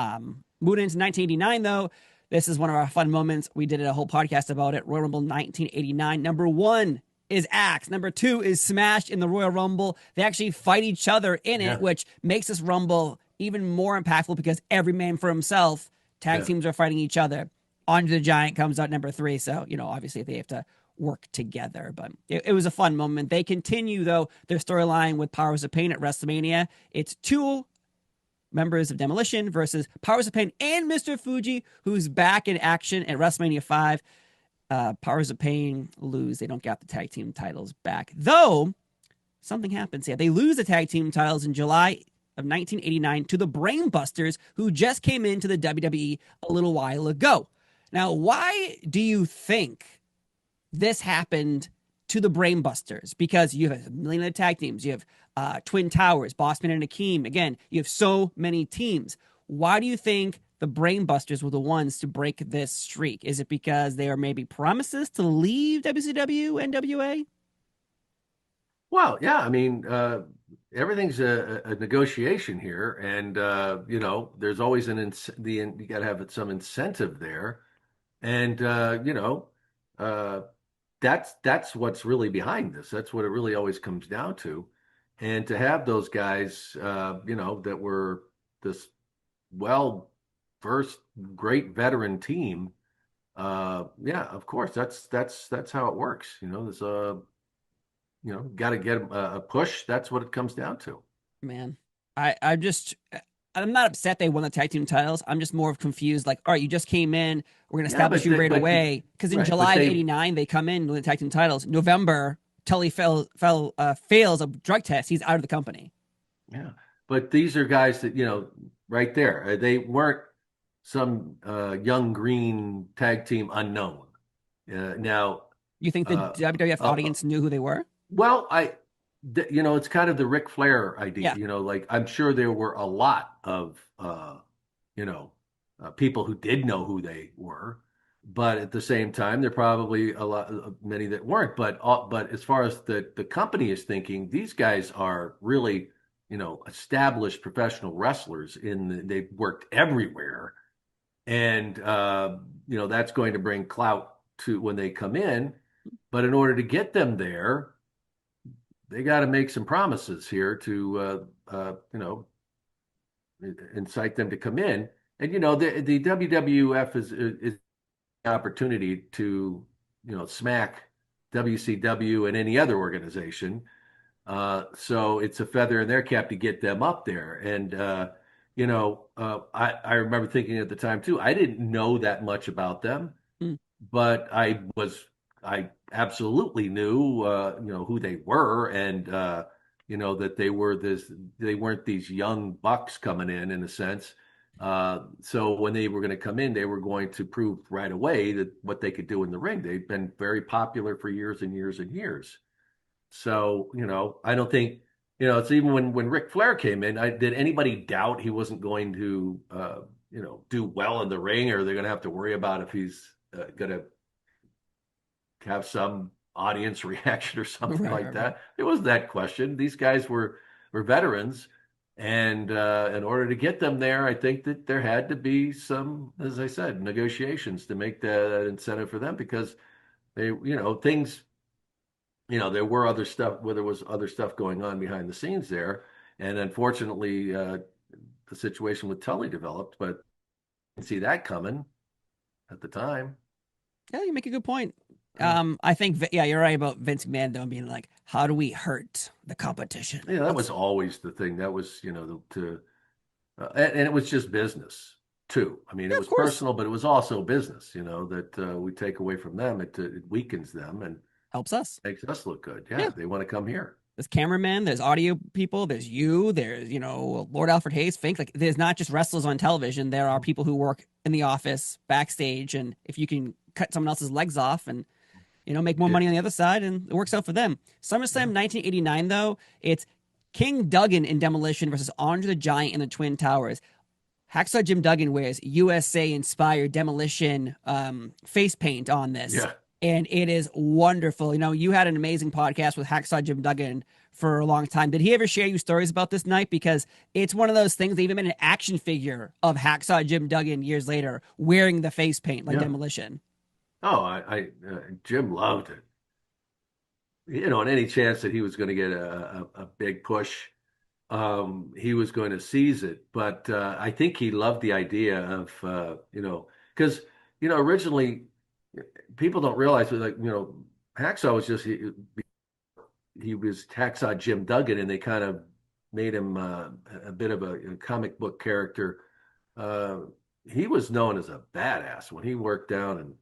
Moving into 1989, though. This is one of our fun moments. We did a whole podcast about it. Royal Rumble 1989. Number 1 is Axe. Number 2 is Smash in the Royal Rumble. They actually fight each other in it, which makes this Rumble even more impactful because every man for himself. Tag teams are fighting each other. Andre the Giant comes out number 3. So, obviously they have to work together. But it was a fun moment. They continue, though, their storyline with Powers of Pain at WrestleMania. It's 2 members of Demolition versus Powers of Pain and Mr. Fuji, who's back in action at WrestleMania 5. Powers of Pain lose. They don't get the tag team titles back. Though, something happens here. They lose the tag team titles in July of 1989 to the Brainbusters, who just came into the WWE a little while ago. Now, why do you think this happened to the Brainbusters? Because you have a million of tag teams. You have Twin Towers, Bossman and Akeem. Again, you have so many teams. Why do you think the Brainbusters were the ones to break this streak? Is it because they are maybe promises to leave WCW and NWA? Well, yeah. I mean, everything's a negotiation here, and there's always you got to have some incentive there, and that's what's really behind this. That's what it really always comes down to. And to have those guys, that were this well-versed, great veteran team, of course, that's how it works. There's got to get a push. That's what it comes down to. Man, I'm not upset they won the tag team titles. I'm just more confused. Like, all right, you just came in. We're going to establish you right away. Because in July of 89, they come in with the tag team titles. November, Tully fails a drug test. He's out of the company. Yeah. But these are guys that, right there. They weren't some young green tag team unknown. Now, you think the WWF audience knew who they were? Well, it's kind of the Ric Flair idea. Yeah. Like I'm sure there were a lot of, you know, people who did know who they were, but at the same time, there are probably a lot, many that weren't. But as far as the company is thinking, these guys are really, established professional wrestlers. They've worked everywhere, and that's going to bring clout to when they come in. But in order to get them there, they got to make some promises here to incite them to come in. And the WWF is an opportunity to smack WCW and any other organization. So it's a feather in their cap to get them up there. And I remember thinking at the time too, I didn't know that much about them, Mm. but I absolutely knew who they were, and that they weren't these young bucks coming in a sense. So when they were going to come in, they were going to prove right away that what they could do in the ring. They've been very popular for years and years and years. So I don't think it's even when Ric Flair came in, did anybody doubt he wasn't going to do well in the ring, or they're going to have to worry about if he's going to have some audience reaction or something Right, like right, right. that. It wasn't that question. These guys were veterans, and in order to get them there, I think that there had to be some, as I said, negotiations to make that incentive for them, because they, things, there were other stuff, where there was other stuff going on behind the scenes there, and unfortunately, the situation with Tully developed, but I didn't see that coming at the time. Yeah, you make a good point. Yeah. I think, yeah, you're right about Vince McMahon though being like, how do we hurt the competition? Yeah, that was always the thing. That was, and it was just business too. I mean, Yeah, it of was course. personal, but it was also business, that we take away from them. It weakens them and Helps us. makes us look good. Yeah, Yeah. they want to come here. There's cameramen, there's audio people, there's you, there's, Lord Alfred Hayes, Fink. Like, there's not just wrestlers on television. There are people who work in the office, backstage, and if you can cut someone else's legs off and, make more Yeah, money on the other side, and it works out for them. yeah. SummerSlam 1989, though, it's King Duggan in Demolition versus Andre the Giant in the Twin Towers. Hacksaw Jim Duggan wears USA inspired Demolition face paint on this. Yeah. And it is wonderful. You had an amazing podcast with Hacksaw Jim Duggan for a long time. Did he ever share you stories about this night? Because it's one of those things. They even made an action figure of Hacksaw Jim Duggan years later wearing the face paint like Yeah. Demolition. Oh, Jim loved it. And any chance that he was going to get a big push, he was going to seize it. But I think he loved the idea of, because, originally people don't realize, like, Hacksaw was just, he was Hacksaw Jim Duggan, and they kind of made him a bit of a comic book character. Uh, he was known as a badass when he worked down in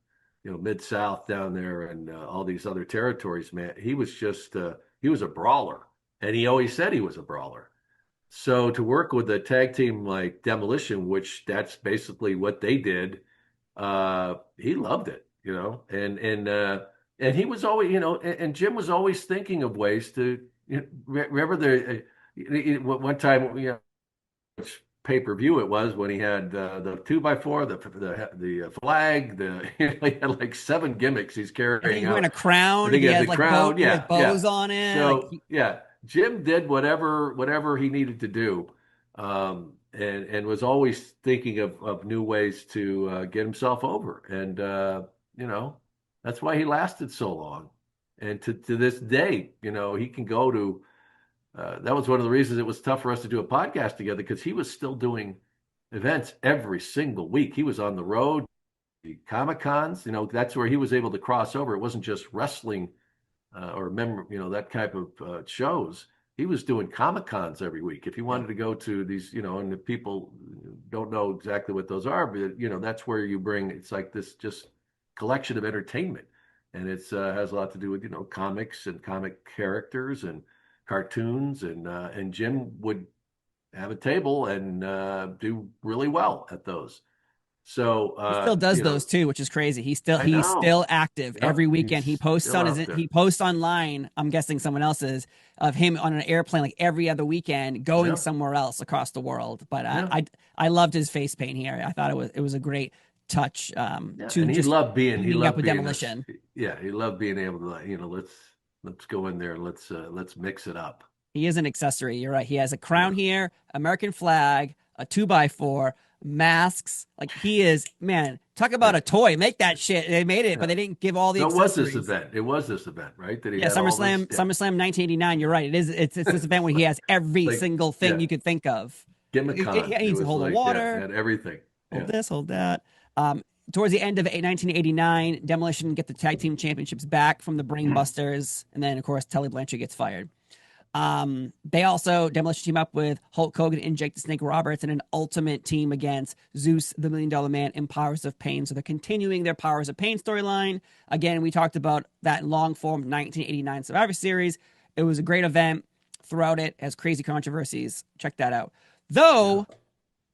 Mid South down there, and all these other territories. Man, he was just he was a brawler, and he always said he was a brawler. So to work with a tag team like Demolition, which that's basically what they did, he loved it, and he was always, and Jim was always thinking of ways to, remember one time, which pay-per-view it was, when he had the 2x4, the flag, he had like 7 gimmicks he's I think carrying he's wearing out. a I crown. think He he had has the like crown. he has Yeah, yeah. bows on it. So yeah, Jim did whatever he needed to do, and was always thinking of new ways to get himself over, and that's why he lasted so long, and to this day, he can go to. That was one of the reasons it was tough for us to do a podcast together, because he was still doing events every single week. He was on the road, the Comic Cons. That's where he was able to cross over. It wasn't just wrestling or that type of shows. He was doing Comic Cons every week. If he Yeah. wanted to go to these, and the people don't know exactly what those are, but that's where you bring. It's like this just collection of entertainment, and it's has a lot to do with comics and comic characters and cartoons, and Jim would have a table and do really well at those. So, He still does you know, those too, which is crazy. He's I know. still active Yep, every weekend. He he's posts still on his out there. he posts online. I'm guessing someone else's of him on an airplane like every other weekend going Yep, somewhere else across the world. But yep. I loved his face paint here. I thought it was a great touch Yeah, to and just he teaming up loved with being this. Demolition. Yeah, he loved being able to, like, let's go in there, let's mix it up. He is an accessory. You're right. He has a Yeah, crown here, American flag, a 2x4, masks. Like he is, man, talk about yeah, a toy. Make that shit. They made it, but yeah. they didn't give all the No, it was this accessories. event. It was this event, right? That he Yeah, had all this. Yeah, SummerSlam 1989. You're right. It is. It's this event where he has every like, single thing yeah, you could think of. He Gimmick-Con. It needs to was hold the like, yeah, water, had everything. hold Yeah. this, hold that. Towards the end of 1989, Demolition get the tag team championships back from the Brainbusters, and then of course Tully Blanchard gets fired. They also Demolition team up with Hulk Hogan and Jake the Snake Roberts in an ultimate team against Zeus, the $1 Million Man, and Powers of Pain. So they're continuing their Powers of Pain storyline. Again, we talked about that long form 1989 Survivor Series. It was a great event throughout it, has crazy controversies. Check that out. Though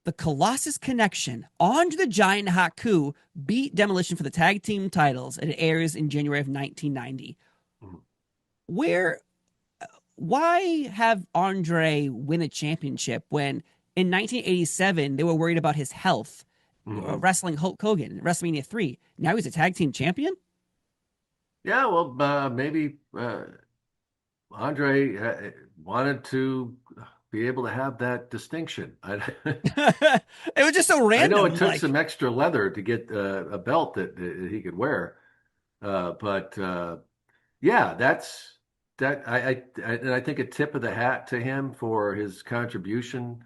the Colossus Connection, Andre the Giant and Haku beat Demolition for the tag team titles, and it airs in January of 1990. Mhm. Where why have Andre win a championship when in 1987 they were worried about his health, Mhm. wrestling Hulk Hogan in WrestleMania 3? Now he's a tag team champion? Yeah, well, maybe Andre wanted to be able to have that distinction. It was just so I know it random. took Like, some extra leather to get a belt that he could wear, but yeah, that's that. And I think a tip of the hat to him for his contribution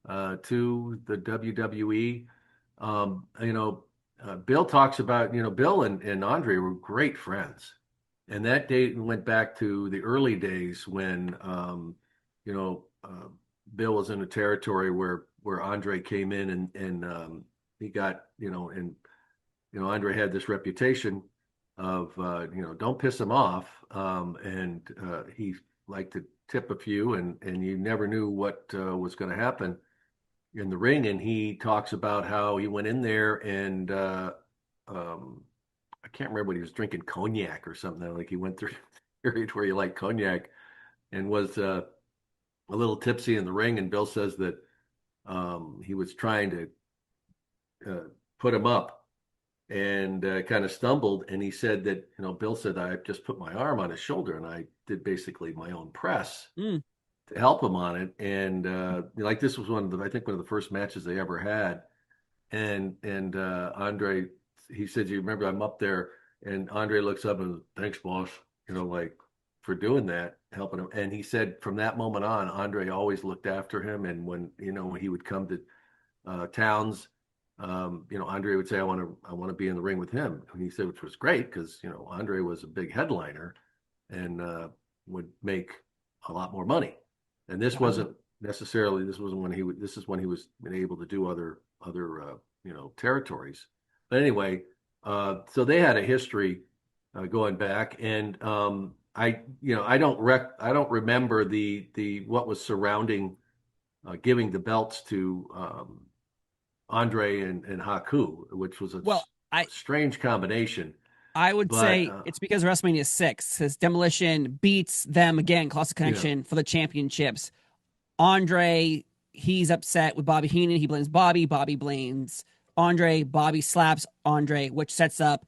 to the WWE. Bill talks about, Bill and Andre were great friends. And that date went back to the early days when, you know, Bill was in a territory where Andre came in and he got, Andre had this reputation of, don't piss him off. And he liked to tip a few and you never knew what was going to happen in the ring, and he talks about how he went in there and um, I can't remember what he was drinking, cognac or something. Like he went through a period where he liked cognac and was a little tipsy in the ring. And Bill says that he was trying to put him up and kind of stumbled. And he said that, Bill said, I just put my arm on his shoulder and I did basically my own press mm, to help him on it. And like this was I think one of the first matches they ever had. And Andre, he said, "You remember I'm up there?" And Andre looks up and, "Thanks, boss." Like for doing that, helping him. And he said from that moment on, Andre always looked after him. And when he would come to towns, Andre would say, I want to be in the ring with him." And he said, which was great because Andre was a big headliner and would make a lot more money. And this wow. wasn't necessarily. This wasn't when he would. This is when he was able to do other territories. But anyway, so they had a history going back, and I don't remember the what was surrounding giving the belts to Andre and Haku, which was a Well, strange combination. I would But say it's because WrestleMania 6, his Demolition beats them again, Colossus yeah, Connection for the championships. Andre, he's upset with Bobby Heenan. He blames Bobby. Bobby blames Andre. Bobby slaps Andre, which sets up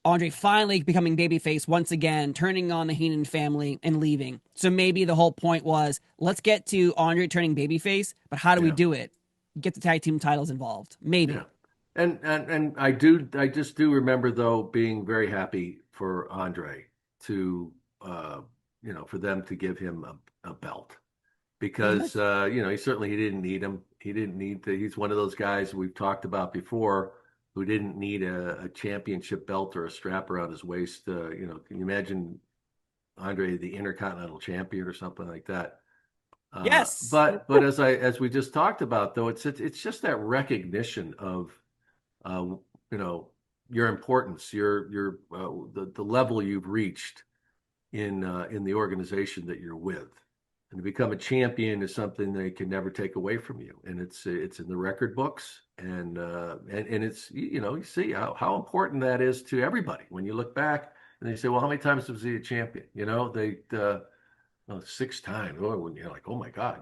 Andre finally becoming babyface once again, turning on the Heenan family and leaving. So maybe the whole point was let's get to Andre turning babyface, but how do we yeah. do it? Get the tag team titles involved. Maybe. Yeah. And I just do remember though being very happy for Andre to for them to give him a belt because he didn't need him. He didn't need to, he's one of those guys we've talked about before who didn't need a championship belt or a strap around his waist. Can you imagine Andre the Intercontinental Champion or something like that? Yes. But as we just talked about though, it's just that recognition of uh, your importance, your the level you've reached in the organization that you're with, And to become a champion is something they can never take away from you, and it's in the record books, and it's you see how important that is to everybody when you look back and they say, well, how many times was he a champion? They 6 times. Oh, when you're like, oh my God,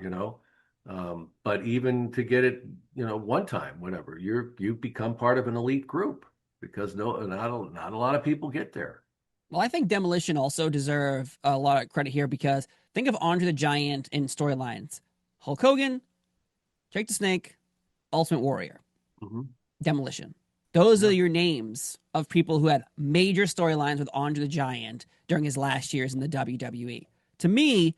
but even to get it, one time, whatever, you become part of an elite group because not a lot of people get there. Well, I think Demolition also deserve a lot of credit here because think of Andre the Giant in storylines. Hulk Hogan, Jake the Snake, Ultimate Warrior, Mm-hmm. Demolition. Those Yeah. are your names of people who had major storylines with Andre the Giant during his last years in the WWE. To me,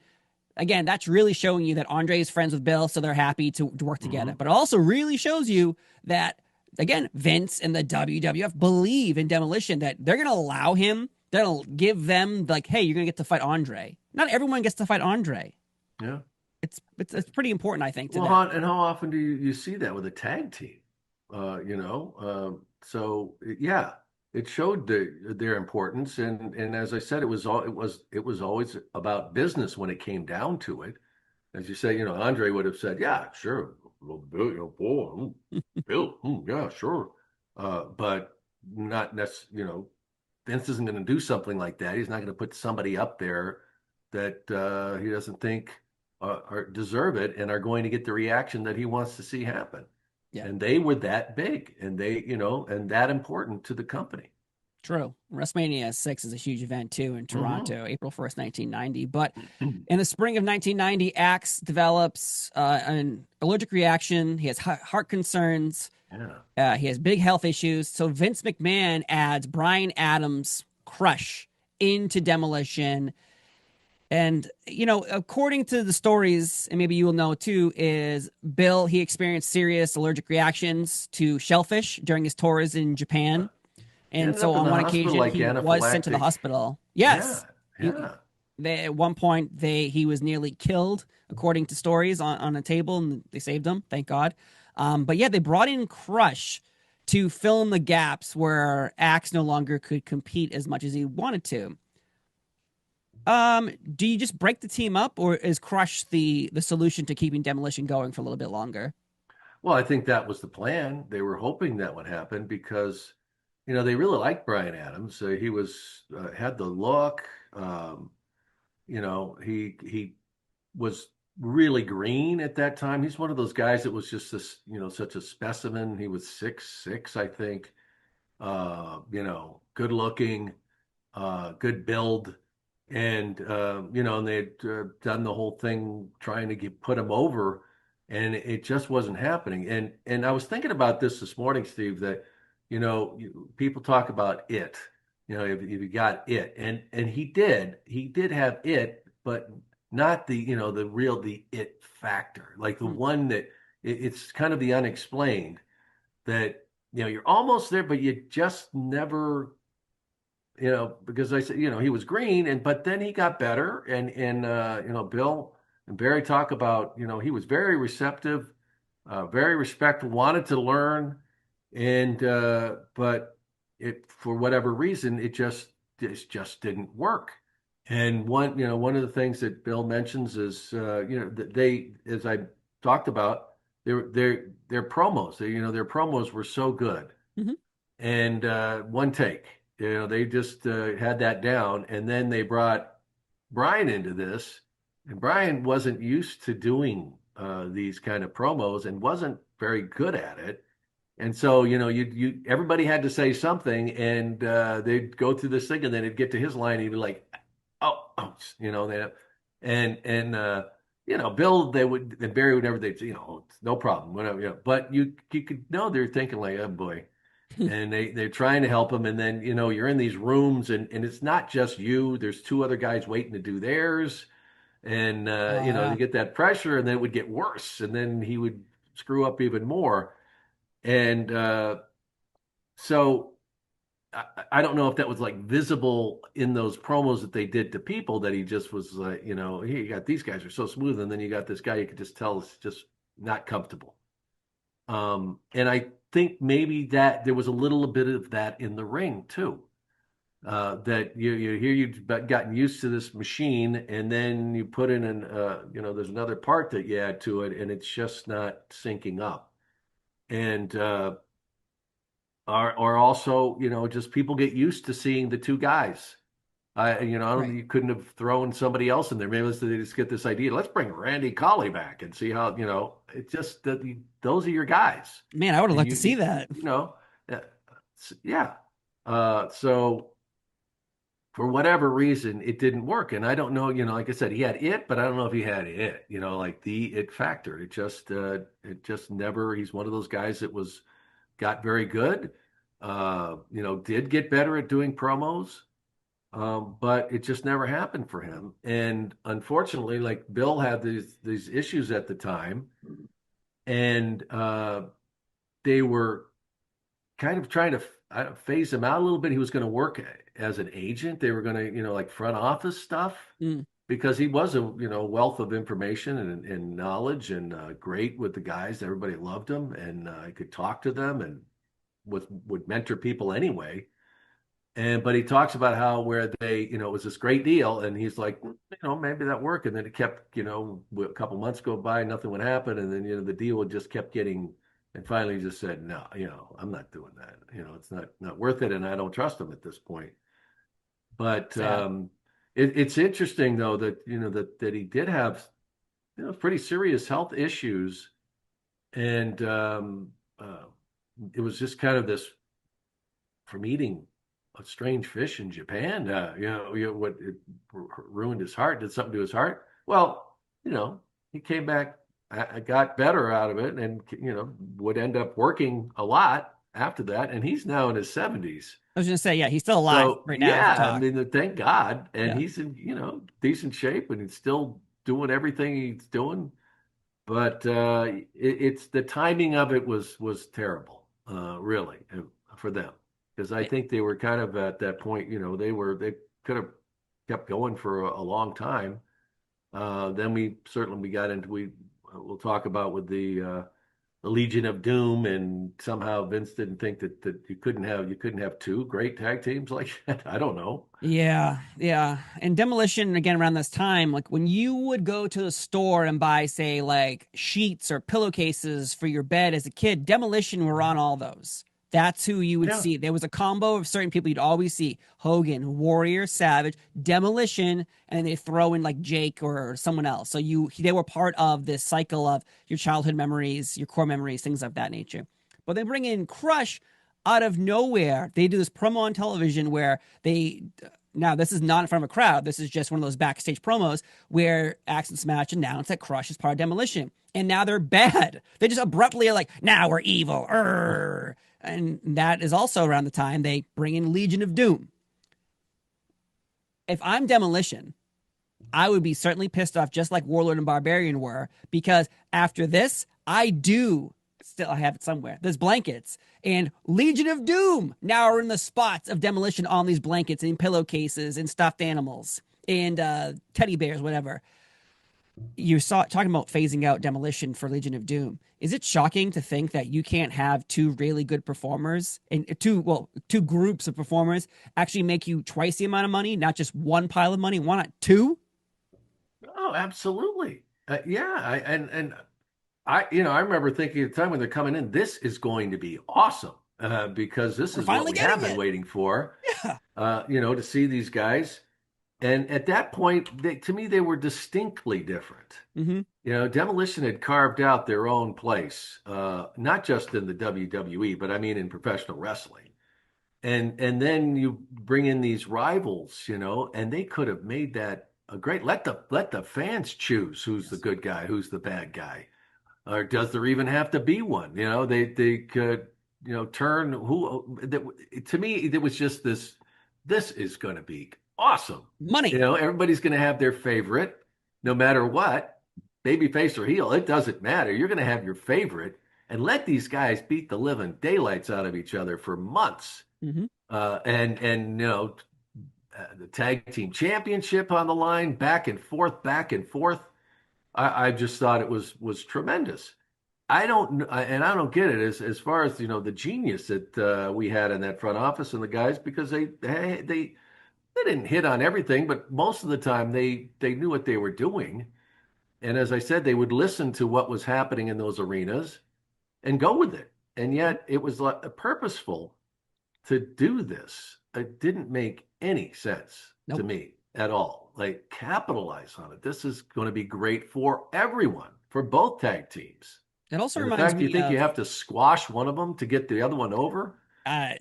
again, that's really showing you that Andre is friends with Bill, so they're happy to work together. Mm-hmm. But it also really shows you that, again, Vince and the WWF believe in Demolition, that they're going to allow him, they'll give them, like, hey, you're going to get to fight Andre. Not everyone gets to fight Andre. Yeah. It's pretty important, I think, to Well, them. and how often do you see that with a tag team? So yeah, it showed their importance, and as I said, it was always about business when it came down to it. As you say, Andre would have said, "Yeah, sure, well, Bill, boy, Bill, yeah, sure," but not necessarily. Vince isn't going to do something like that. He's not going to put somebody up there that he doesn't think deserve it and are going to get the reaction that he wants to see happen. Yeah. And they were that big and and that important to the company. True. WrestleMania 6 is a huge event, too, in Toronto, April 1st, 1990. But Mm-hmm. in the spring of 1990, Axe develops an allergic reaction. He has heart concerns. Yeah. He has big health issues. So Vince McMahon adds Bryan Adams' Crush into Demolition. And, according to the stories, and maybe you will know too, is Bill, he experienced serious allergic reactions to shellfish during his tours in Japan. And Ended so up in on the one hospital occasion, like he was sent to the anaphylactic. hospital. Yeah. Yes. Yeah. At one point, he was nearly killed, according to stories, on a table, and they saved him, thank God. But yeah, they brought in Crush to fill in the gaps where Axe no longer could compete as much as he wanted to. Do you just break the team up, or is Crush the solution to keeping Demolition going for a little bit longer? Well, I think that was the plan. They were hoping that would happen because, they really liked Bryan Adams. He was had the look. He was really green at that time. He's one of those guys that was just this, such a specimen. He was 6'6", I think. Good looking, good build. And they had done the whole thing trying to put him over, and it just wasn't happening. And I was thinking about this morning, Steve, that people talk about it. If you got it, and he did have it, but not the it factor, like the one that it's kind of the unexplained that you're almost there, but you just never because I said, he was green but then he got better and Bill and Barry talk about, he was very receptive, very respectful, wanted to learn and but for whatever reason, it just didn't work. And one of the things that Bill mentions is, that they, as I talked about, their promos, their promos were so good. Mm-hmm. And one take. They just had that down, and then they brought Bryan into this, and Bryan wasn't used to doing these kind of promos and wasn't very good at it. And so, you everybody had to say something, and they'd go through this thing, and then it'd get to his line, and he'd be like, "Oh," Bill, they would, and Barry would never, they'd say, no problem, whatever, But you could know they're thinking like, oh boy. And they're trying to help him, and then you're in these rooms, and it's not just you. There's two other guys waiting to do theirs, and Yeah. they get that pressure, and then it would get worse, and then he would screw up even more. And so I don't know if that was like visible in those promos that they did to people, that he just was like, here you got these guys are so smooth, and then you got this guy you could just tell is just not comfortable. And I think maybe that there was a little bit of that in the ring too. that you hear you've gotten used to this machine, and then you put in there's another part that you add to it, and it's just not syncing up. And or also, just people get used to seeing the two guys. I don't Right. think you couldn't have thrown somebody else in there. Maybe they just get this idea. Let's bring Randy Collie back and see how, it's just that those are your guys. Man, I would have And liked to see that. uh, yeah. So for whatever reason, it didn't work. And I don't know, like I said, he had it, but I don't know if he had it, like the it factor. It just never, he's one of those guys that got very good, did get better at doing promos. But it just never happened for him. And unfortunately, like Bill had these issues at the time, and they were kind of trying to phase him out a little bit. He was going to work as an agent. They were going to, like front office stuff Mm. because he was a, wealth of information and knowledge and great with the guys. Everybody loved him, and he could talk to them and would mentor people anyway. But he talks about how where they, it was this great deal, and he's like, maybe that worked, and then it kept, a couple months go by, nothing would happen, and then the deal would just kept getting, and finally he just said, no, I'm not doing that, it's not worth it, and I don't trust him at this point. But Sad. it's interesting though that that he did have pretty serious health issues, and it was just kind of this from eating a strange fish in Japan. What it ruined his heart, did something to his heart. Well, he came back, got better out of it, and would end up working a lot after that. And he's now in his 70s. I was going to say, yeah, he's still alive So right now as we yeah, I talk. mean, thank God, and Yeah. he's in decent shape, and he's still doing everything he's doing. But it's the timing of it was terrible, really, for them, because I think they were kind of at that point. They could have kept going for a long time. Then we got into we'll talk about with the Legion of Doom, and somehow Vince didn't think that you couldn't have two great tag teams like that. I don't know. Yeah, yeah. And Demolition, again, around this time, like when you would go to the store and buy, say, like sheets or pillowcases for your bed as a kid, Demolition were on all those. That's who you would Yeah. see. There was a combo of certain people you'd always see: Hogan, Warrior, Savage, Demolition, and they throw in like Jake or someone else. So they were part of this cycle of your childhood memories, your core memories, things of that nature. But they bring in Crush out of nowhere. They do this promo on television where now this is not in front of a crowd. This is just one of those backstage promos where Axe and Smash announced that Crush is part of Demolition. And now they're bad. They just abruptly are like, now we're evil. Arr. And that is also around the time they bring in Legion of Doom. If I'm Demolition, I would be certainly pissed off, just like Warlord and Barbarian were, because after this, I have it somewhere. There's blankets, and Legion of Doom now are in the spots of Demolition on these blankets and pillowcases and stuffed animals and teddy bears, whatever. You saw talking about phasing out Demolition for Legion of Doom. Is it shocking to think that you can't have two really good performers and two groups of performers actually make you twice the amount of money, not just one pile of money? Why not two? Oh, absolutely. Yeah, I remember thinking at the time when they're coming in, this is going to be awesome, because this We're is what finally we have getting been it. waiting for. Yeah. To see these guys. And at that point, to me, they were distinctly different. Mm-hmm. Demolition had carved out their own place, not just in the WWE, but I mean in professional wrestling. And then you bring in these rivals, and they could have made that a great. Let the fans choose who's the Yes. good guy, who's the bad guy, or does there even have to be one? They could turn who. To me, it was just this. This is going to be awesome. Money. Everybody's going to have their favorite, no matter what, babyface or heel. It doesn't matter. You're going to have your favorite, and let these guys beat the living daylights out of each other for months. Mm-hmm. And the tag team championship on the line, back and forth, back and forth. I just thought it was tremendous. I don't, and I don't get it as far as the genius that we had in that front office and the guys because they didn't hit on everything, but most of the time they knew what they were doing. And as I said, they would listen to what was happening in those arenas and go with it. And yet it was purposeful to do this. It didn't make any sense to Nope. me at all. Like capitalize on it. This is going to be great for everyone, for both tag teams. It also And the reminds fact you me think you of have to squash one of them to get the other one over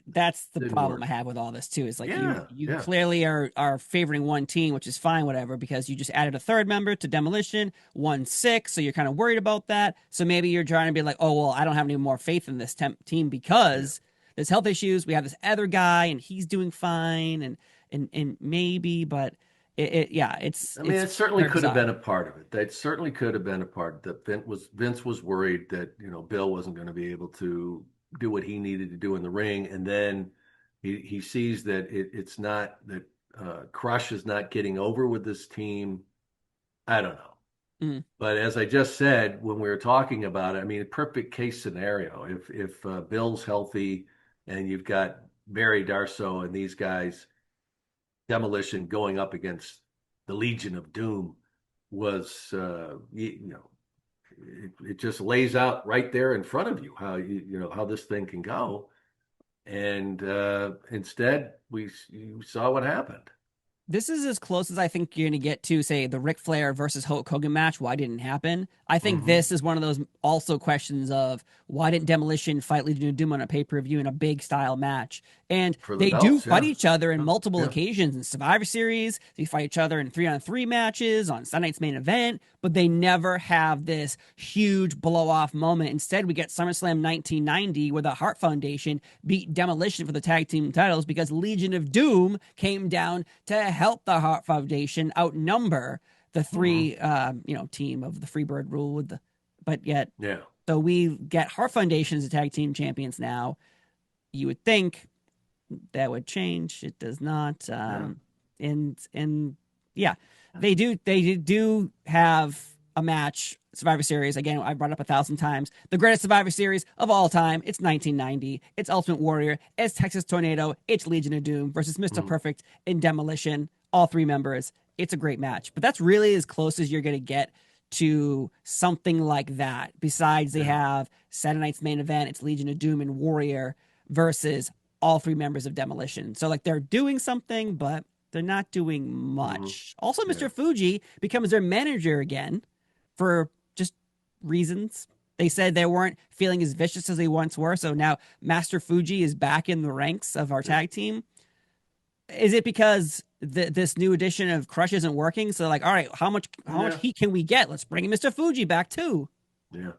that's the didn't problem I work. have with all this too. Is like Yeah, you yeah. clearly are favoring one team, which is fine, whatever, because you just added a third member to Demolition, 1-6, so you're kind of worried about that. So maybe you're trying to be like, oh well, I don't have any more faith in this team Yeah. because there's health issues. We have this other guy, and he's doing fine, and maybe, but yeah, I mean, it's it certainly very could have been bizarre. a part of it. That certainly could have been a part that Vince was worried that, Bill wasn't going to be able to do what he needed to do in the ring. And then he sees that it's not that Crush is not getting over with this team. I don't know. Mm. But as I just said, when we were talking about it, I mean, perfect case scenario. If Bill's healthy and you've got Barry Darsow and these guys Demolition going up against the Legion of Doom was, it just lays out right there in front of you how how this thing can go. And instead, you saw what happened. This is as close as I think you're going to get to, say, the Ric Flair versus Hulk Hogan match. Why didn't it happen? I think Hmm. this is one of those also questions of why didn't Demolition fight Legion of Doom on a pay-per-view in a big style match? And For the they do belts, fight yeah. each other in Yeah. multiple Yeah. occasions in Survivor Series. They fight each other in 3-on-3 matches on Sunday Night's Main Event, but they never have this huge blow-off moment. Instead, we get SummerSlam 1990 where the Hart Foundation beat Demolition for the tag team titles because Legion of Doom came down to help the Hart Foundation outnumber the three, team of the Freebird rule but yet, Yeah. so we get Hart Foundation as a tag team champions now. You would think that would change. It does not. Yeah. And yeah, they do have a match Survivor Series. Again, I brought up 1,000 times. The greatest Survivor Series of all time. It's 1990. It's Ultimate Warrior. It's Texas Tornado. It's Legion of Doom versus Mr. Mhm. Perfect in Demolition. All three members. It's a great match. But that's really as close as you're going to get to something like that. Besides, they Yeah. have Saturday Night's Main Event. It's Legion of Doom and Warrior versus all three members of Demolition. So like they're doing something, but they're not doing Mhm. much. Also, Yeah. Mr. Fuji becomes their manager again for just reasons. They said they weren't feeling as vicious as they once were. So now Master Fuji is back in the ranks of our tag team. Is it because this new edition of Crush isn't working? So like, all right, how much Yeah. heat can we get? Let's bring Mr. Fuji back too. Yeah.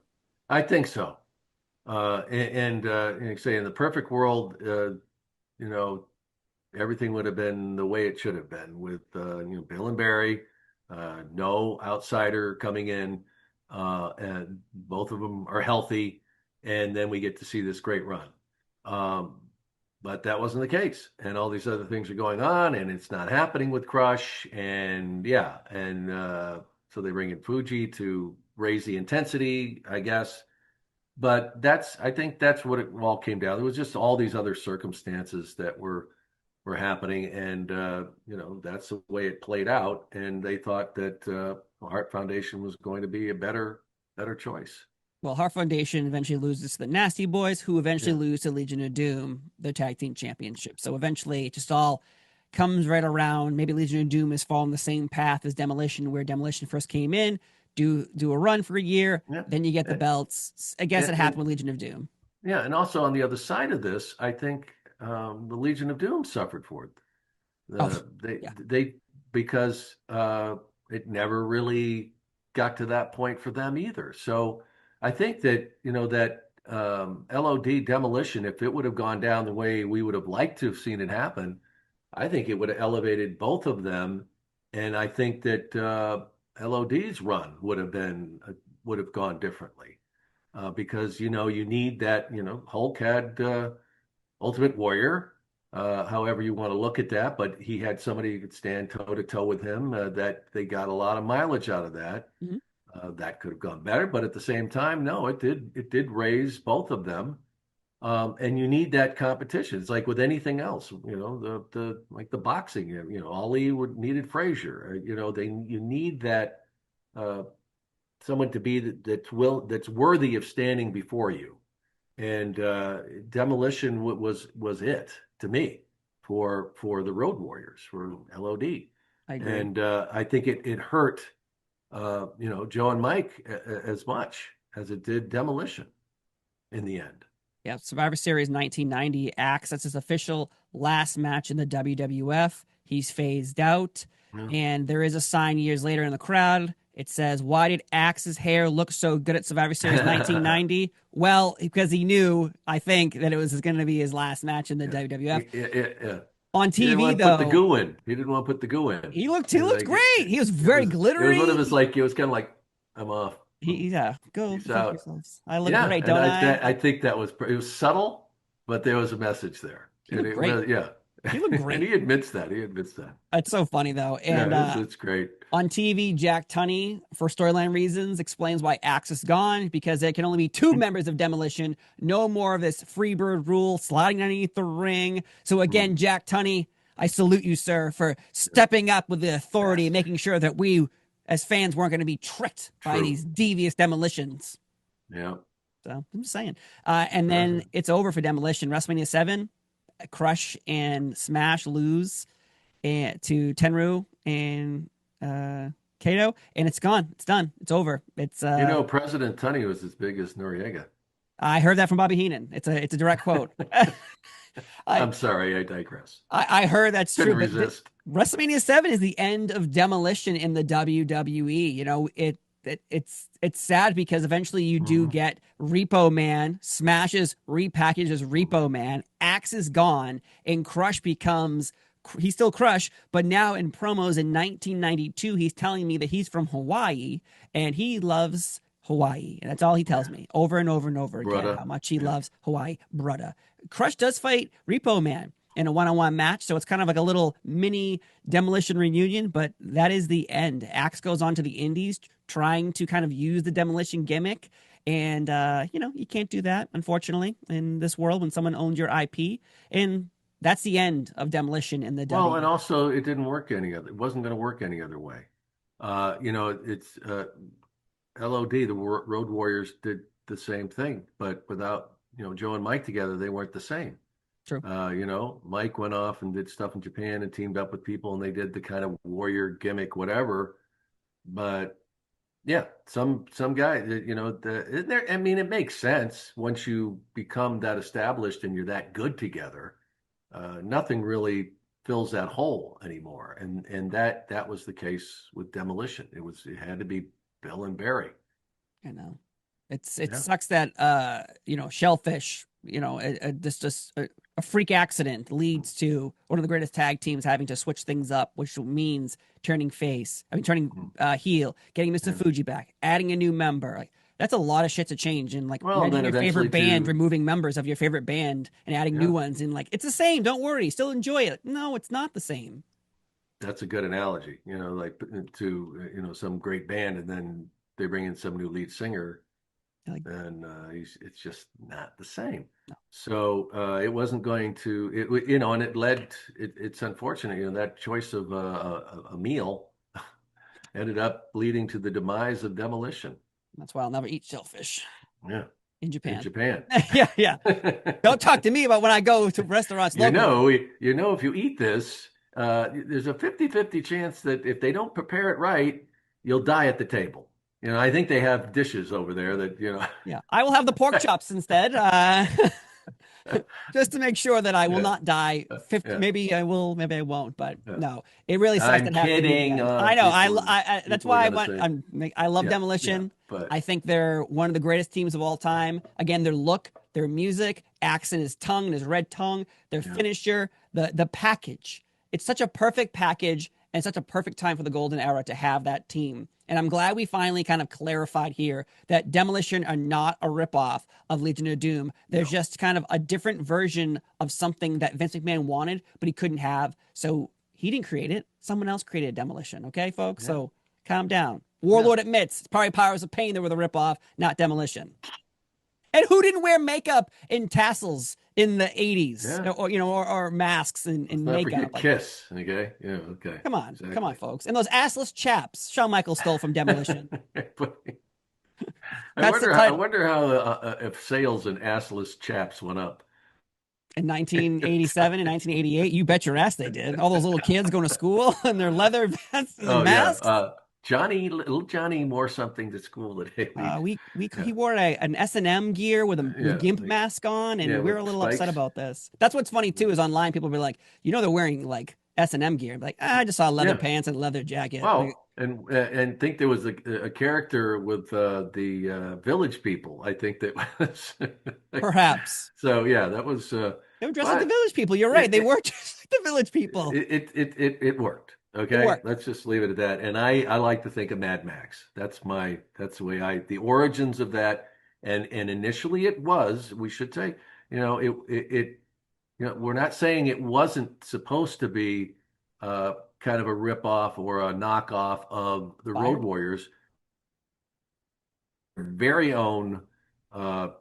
I think so. And say in the perfect world, you know, everything would have been the way it should have been with Bill and Barry, no outsider coming in, and both of them are healthy, and then we get to see this great run. Um, but that wasn't the case, and all these other things are going on, and it's not happening with Crush, and yeah, and so they bring in Fuji to raise the intensity, I guess. But I think that's what it all came down. It was just all these other circumstances that were happening, and that's the way it played out. And they thought that Hart Foundation was going to be a better choice. Well, Hart Foundation eventually loses to the Nasty Boys, who eventually Yeah, lose to Legion of Doom, the tag team championship. So eventually, it just all comes right around. Maybe Legion of Doom is following the same path as Demolition, where Demolition first came in, do a run for a year, yeah, then you get the and, belts. I guess it happened and with Legion of Doom. yeah, and also on the other side of this, I think the Legion of Doom suffered for it. Oh, They yeah. they because it never really got to that point for them either. So I think that that LOD Demolition, if it would have gone down the way we would have liked to have seen it happen, I think it would have elevated both of them, and I think that LOD's run would have gone differently because you need that. Hulk had Ultimate Warrior, however you want to look at that, but he had somebody who could stand toe to toe with him. That they got a lot of mileage out of that. Mhm. That could have gone better, but at the same time, no, it did raise both of them. And you need that competition. It's like with anything else, the like the boxing, Ali needed Frazier. You need that someone to be that's worthy of standing before you. And Demolition was it to me for the Road Warriors, for LOD. I agree. And I think it hurt Joe and Mike as much as it did Demolition in the end. Yeah, Survivor Series 1990, Axe, that's his official last match in the WWF. He's phased out, and there is a sign years later in the crowd. It says, "Why did Axe's hair look so good at Survivor Series 1990?" Well, because he knew, I think, that it was going to be his last match in the WWF. Yeah. On TV, He didn't want to though, put the goo in. He didn't want to put the goo in. he looked great. He was very glittery. It was one of his it was kind of like, I'm off. Go Peace fuck out. yourselves. I look great, don't I think it was subtle, but there was a message there. He looked great. Yeah. He looked great. And he admits that. It's so funny, though. And it's great. On TV, Jack Tunney, for storyline reasons, explains why Axe is gone, because there can only be two members of Demolition. No more of this Freebird rule, sliding underneath the ring. So again, Jack Tunney, I salute you, sir, for stepping up with the authority, making sure that we, as fans, weren't going to be tricked by these devious Demolitions. Yeah. So I'm just saying. And then it's over for Demolition. WrestleMania 7, Crush and Smash lose to Tenryu and Kato, and it's gone. It's done. It's over. It's President Tunney was as big as Noriega. I heard that from Bobby Heenan. It's a direct quote. I'm sorry, I digress. I heard that's Couldn't true. resist. But WrestleMania 7 is the end of Demolition in the WWE. It's sad because eventually you do get Repo Man smashes, repackages Repo Man. Axe is gone, and Crush becomes. He's still Crush, but now in promos in 1992, he's telling me that he's from Hawaii and he loves Hawaii. And that's all he tells me over and over and over again, how much he loves Hawaii. Brudda. Crush does fight Repo Man in a one-on-one match, so it's kind of like a little mini Demolition reunion, but that is the end. Axe goes on to the Indies trying to kind of use the Demolition gimmick. And, you can't do that, unfortunately, in this world when someone owns your IP. And that's the end of Demolition in the WWE. Well, and also it didn't work it wasn't going to work any other way. It's LOD, the Road Warriors did the same thing, but without, Joe and Mike together, they weren't the same. True. Mike went off and did stuff in Japan and teamed up with people and they did the kind of warrior gimmick, whatever. But yeah, some guy, it makes sense once you become that established and you're that good together. Nothing really fills that hole anymore, and that was the case with Demolition. It had to be Bill and Barry. I know it sucks that Shellfish, just a freak accident leads to one of the greatest tag teams having to switch things up, which means turning heel, getting Mr. Fuji back, adding a new member. That's a lot of shit to change. And imagine your favorite band removing members of your favorite band and adding new ones. And it's the same. Don't worry. Still enjoy it. No, it's not the same. That's a good analogy. To some great band, and then they bring in some new lead singer, and it's just not the same. No. So it wasn't going to. And it led. It's unfortunate. That choice of a meal ended up leading to the demise of Demolition. That's why I'll never eat shellfish. Yeah. In Japan. Yeah. Don't talk to me about when I go to restaurants locally. If you eat this, there's a 50-50 chance that if they don't prepare it right, you'll die at the table. I think they have dishes over there that, Yeah. I will have the pork chops instead. Just to make sure that I will not die. Maybe I will, maybe I won't. But no, it really sucks. I'm kidding. I know. I that's why I love Demolition. But I think they're one of the greatest teams of all time. Again, their look, their music, Axe and his tongue and his red tongue, their finisher, the package. It's such a perfect package and such a perfect time for the golden era to have that team. And I'm glad we finally kind of clarified here that Demolition are not a ripoff of Legion of Doom. They're just kind of a different version of something that Vince McMahon wanted, but he couldn't have. So he didn't create it. Someone else created Demolition. Okay, folks? Yeah. So calm down. Warlord admits it's probably Powers of Pain that were the ripoff, not Demolition. And who didn't wear makeup and tassels in the 80s? Yeah. Or masks and Let's not makeup. forget Kiss. Okay. Yeah. Okay. Come on. Exactly. Come on, folks. And those assless chaps Shawn Michaels stole from Demolition. I wonder how if sales in assless chaps went up. In 1987 and 1988, you bet your ass they did. All those little kids going to school in their leather vests and their masks. Little Johnny wore something to school today. He wore an S&M gear with a gimp mask on, and we were a little upset about this. That's what's funny too is online people be like, they're wearing like S&M gear. Like, I just saw leather pants and leather jacket. Wow. And think there was a character with the Village People. I think that was perhaps. So yeah, that was. They were dressed like the Village People. You're right. They were dressed like the Village People. It worked. Okay, let's just leave it at that. And I like to think of Mad Max. That's the way the origins of that. And initially it was. We should say, we're not saying it wasn't supposed to be kind of a ripoff or a knockoff of the Road Warriors. Very own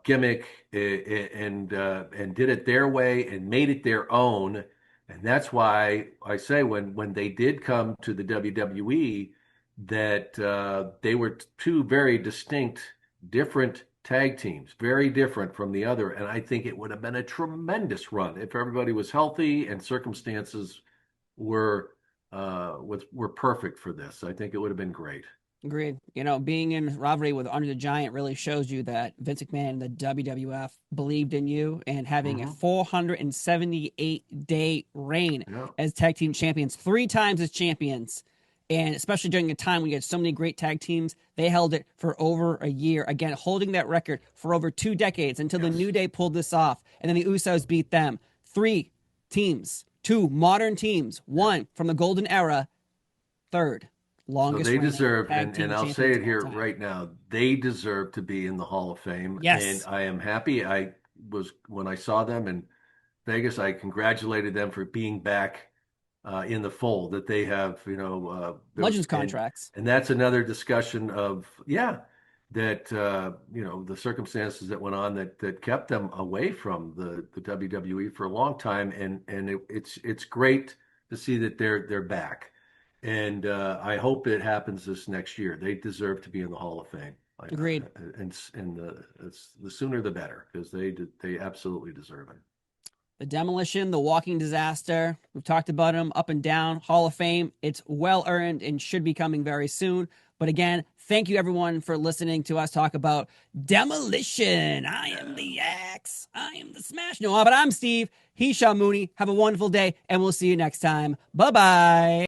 gimmick and did it their way and made it their own. And that's why I say when they did come to the WWE that they were two very distinct, different tag teams, very different from the other. And I think it would have been a tremendous run if everybody was healthy and circumstances were perfect for this. I think it would have been great. Agreed. Being in rivalry with Andre the Giant really shows you that Vince McMahon and the WWF believed in you, and having a 478-day reign as tag team champions, 3 times as champions, and especially during a time when you had so many great tag teams, they held it for over a year. Again, holding that record for over 2 decades until the New Day pulled this off, and then the Usos beat them. 3 teams, 2 modern teams, 1 from the golden era, 3rd. Longest so they deserve, and I'll say it here right now, they deserve to be in the Hall of Fame. Yes. And I am happy. When I saw them in Vegas, I congratulated them for being back in the fold, that they have, Legends contracts. And that's another discussion of, that, the circumstances that went on that kept them away from the WWE for a long time. And it's great to see that they're back. And I hope it happens this next year. They deserve to be in the Hall of Fame. Agreed. And the sooner the better, because they absolutely deserve it. The Demolition, the Walking Disaster. We've talked about them up and down. Hall of Fame. It's well earned and should be coming very soon. But again, thank you everyone for listening to us talk about Demolition. I am the Axe. I am the Smash. No, but I'm Steve. He's Mooney. Have a wonderful day, and we'll see you next time. Bye-bye.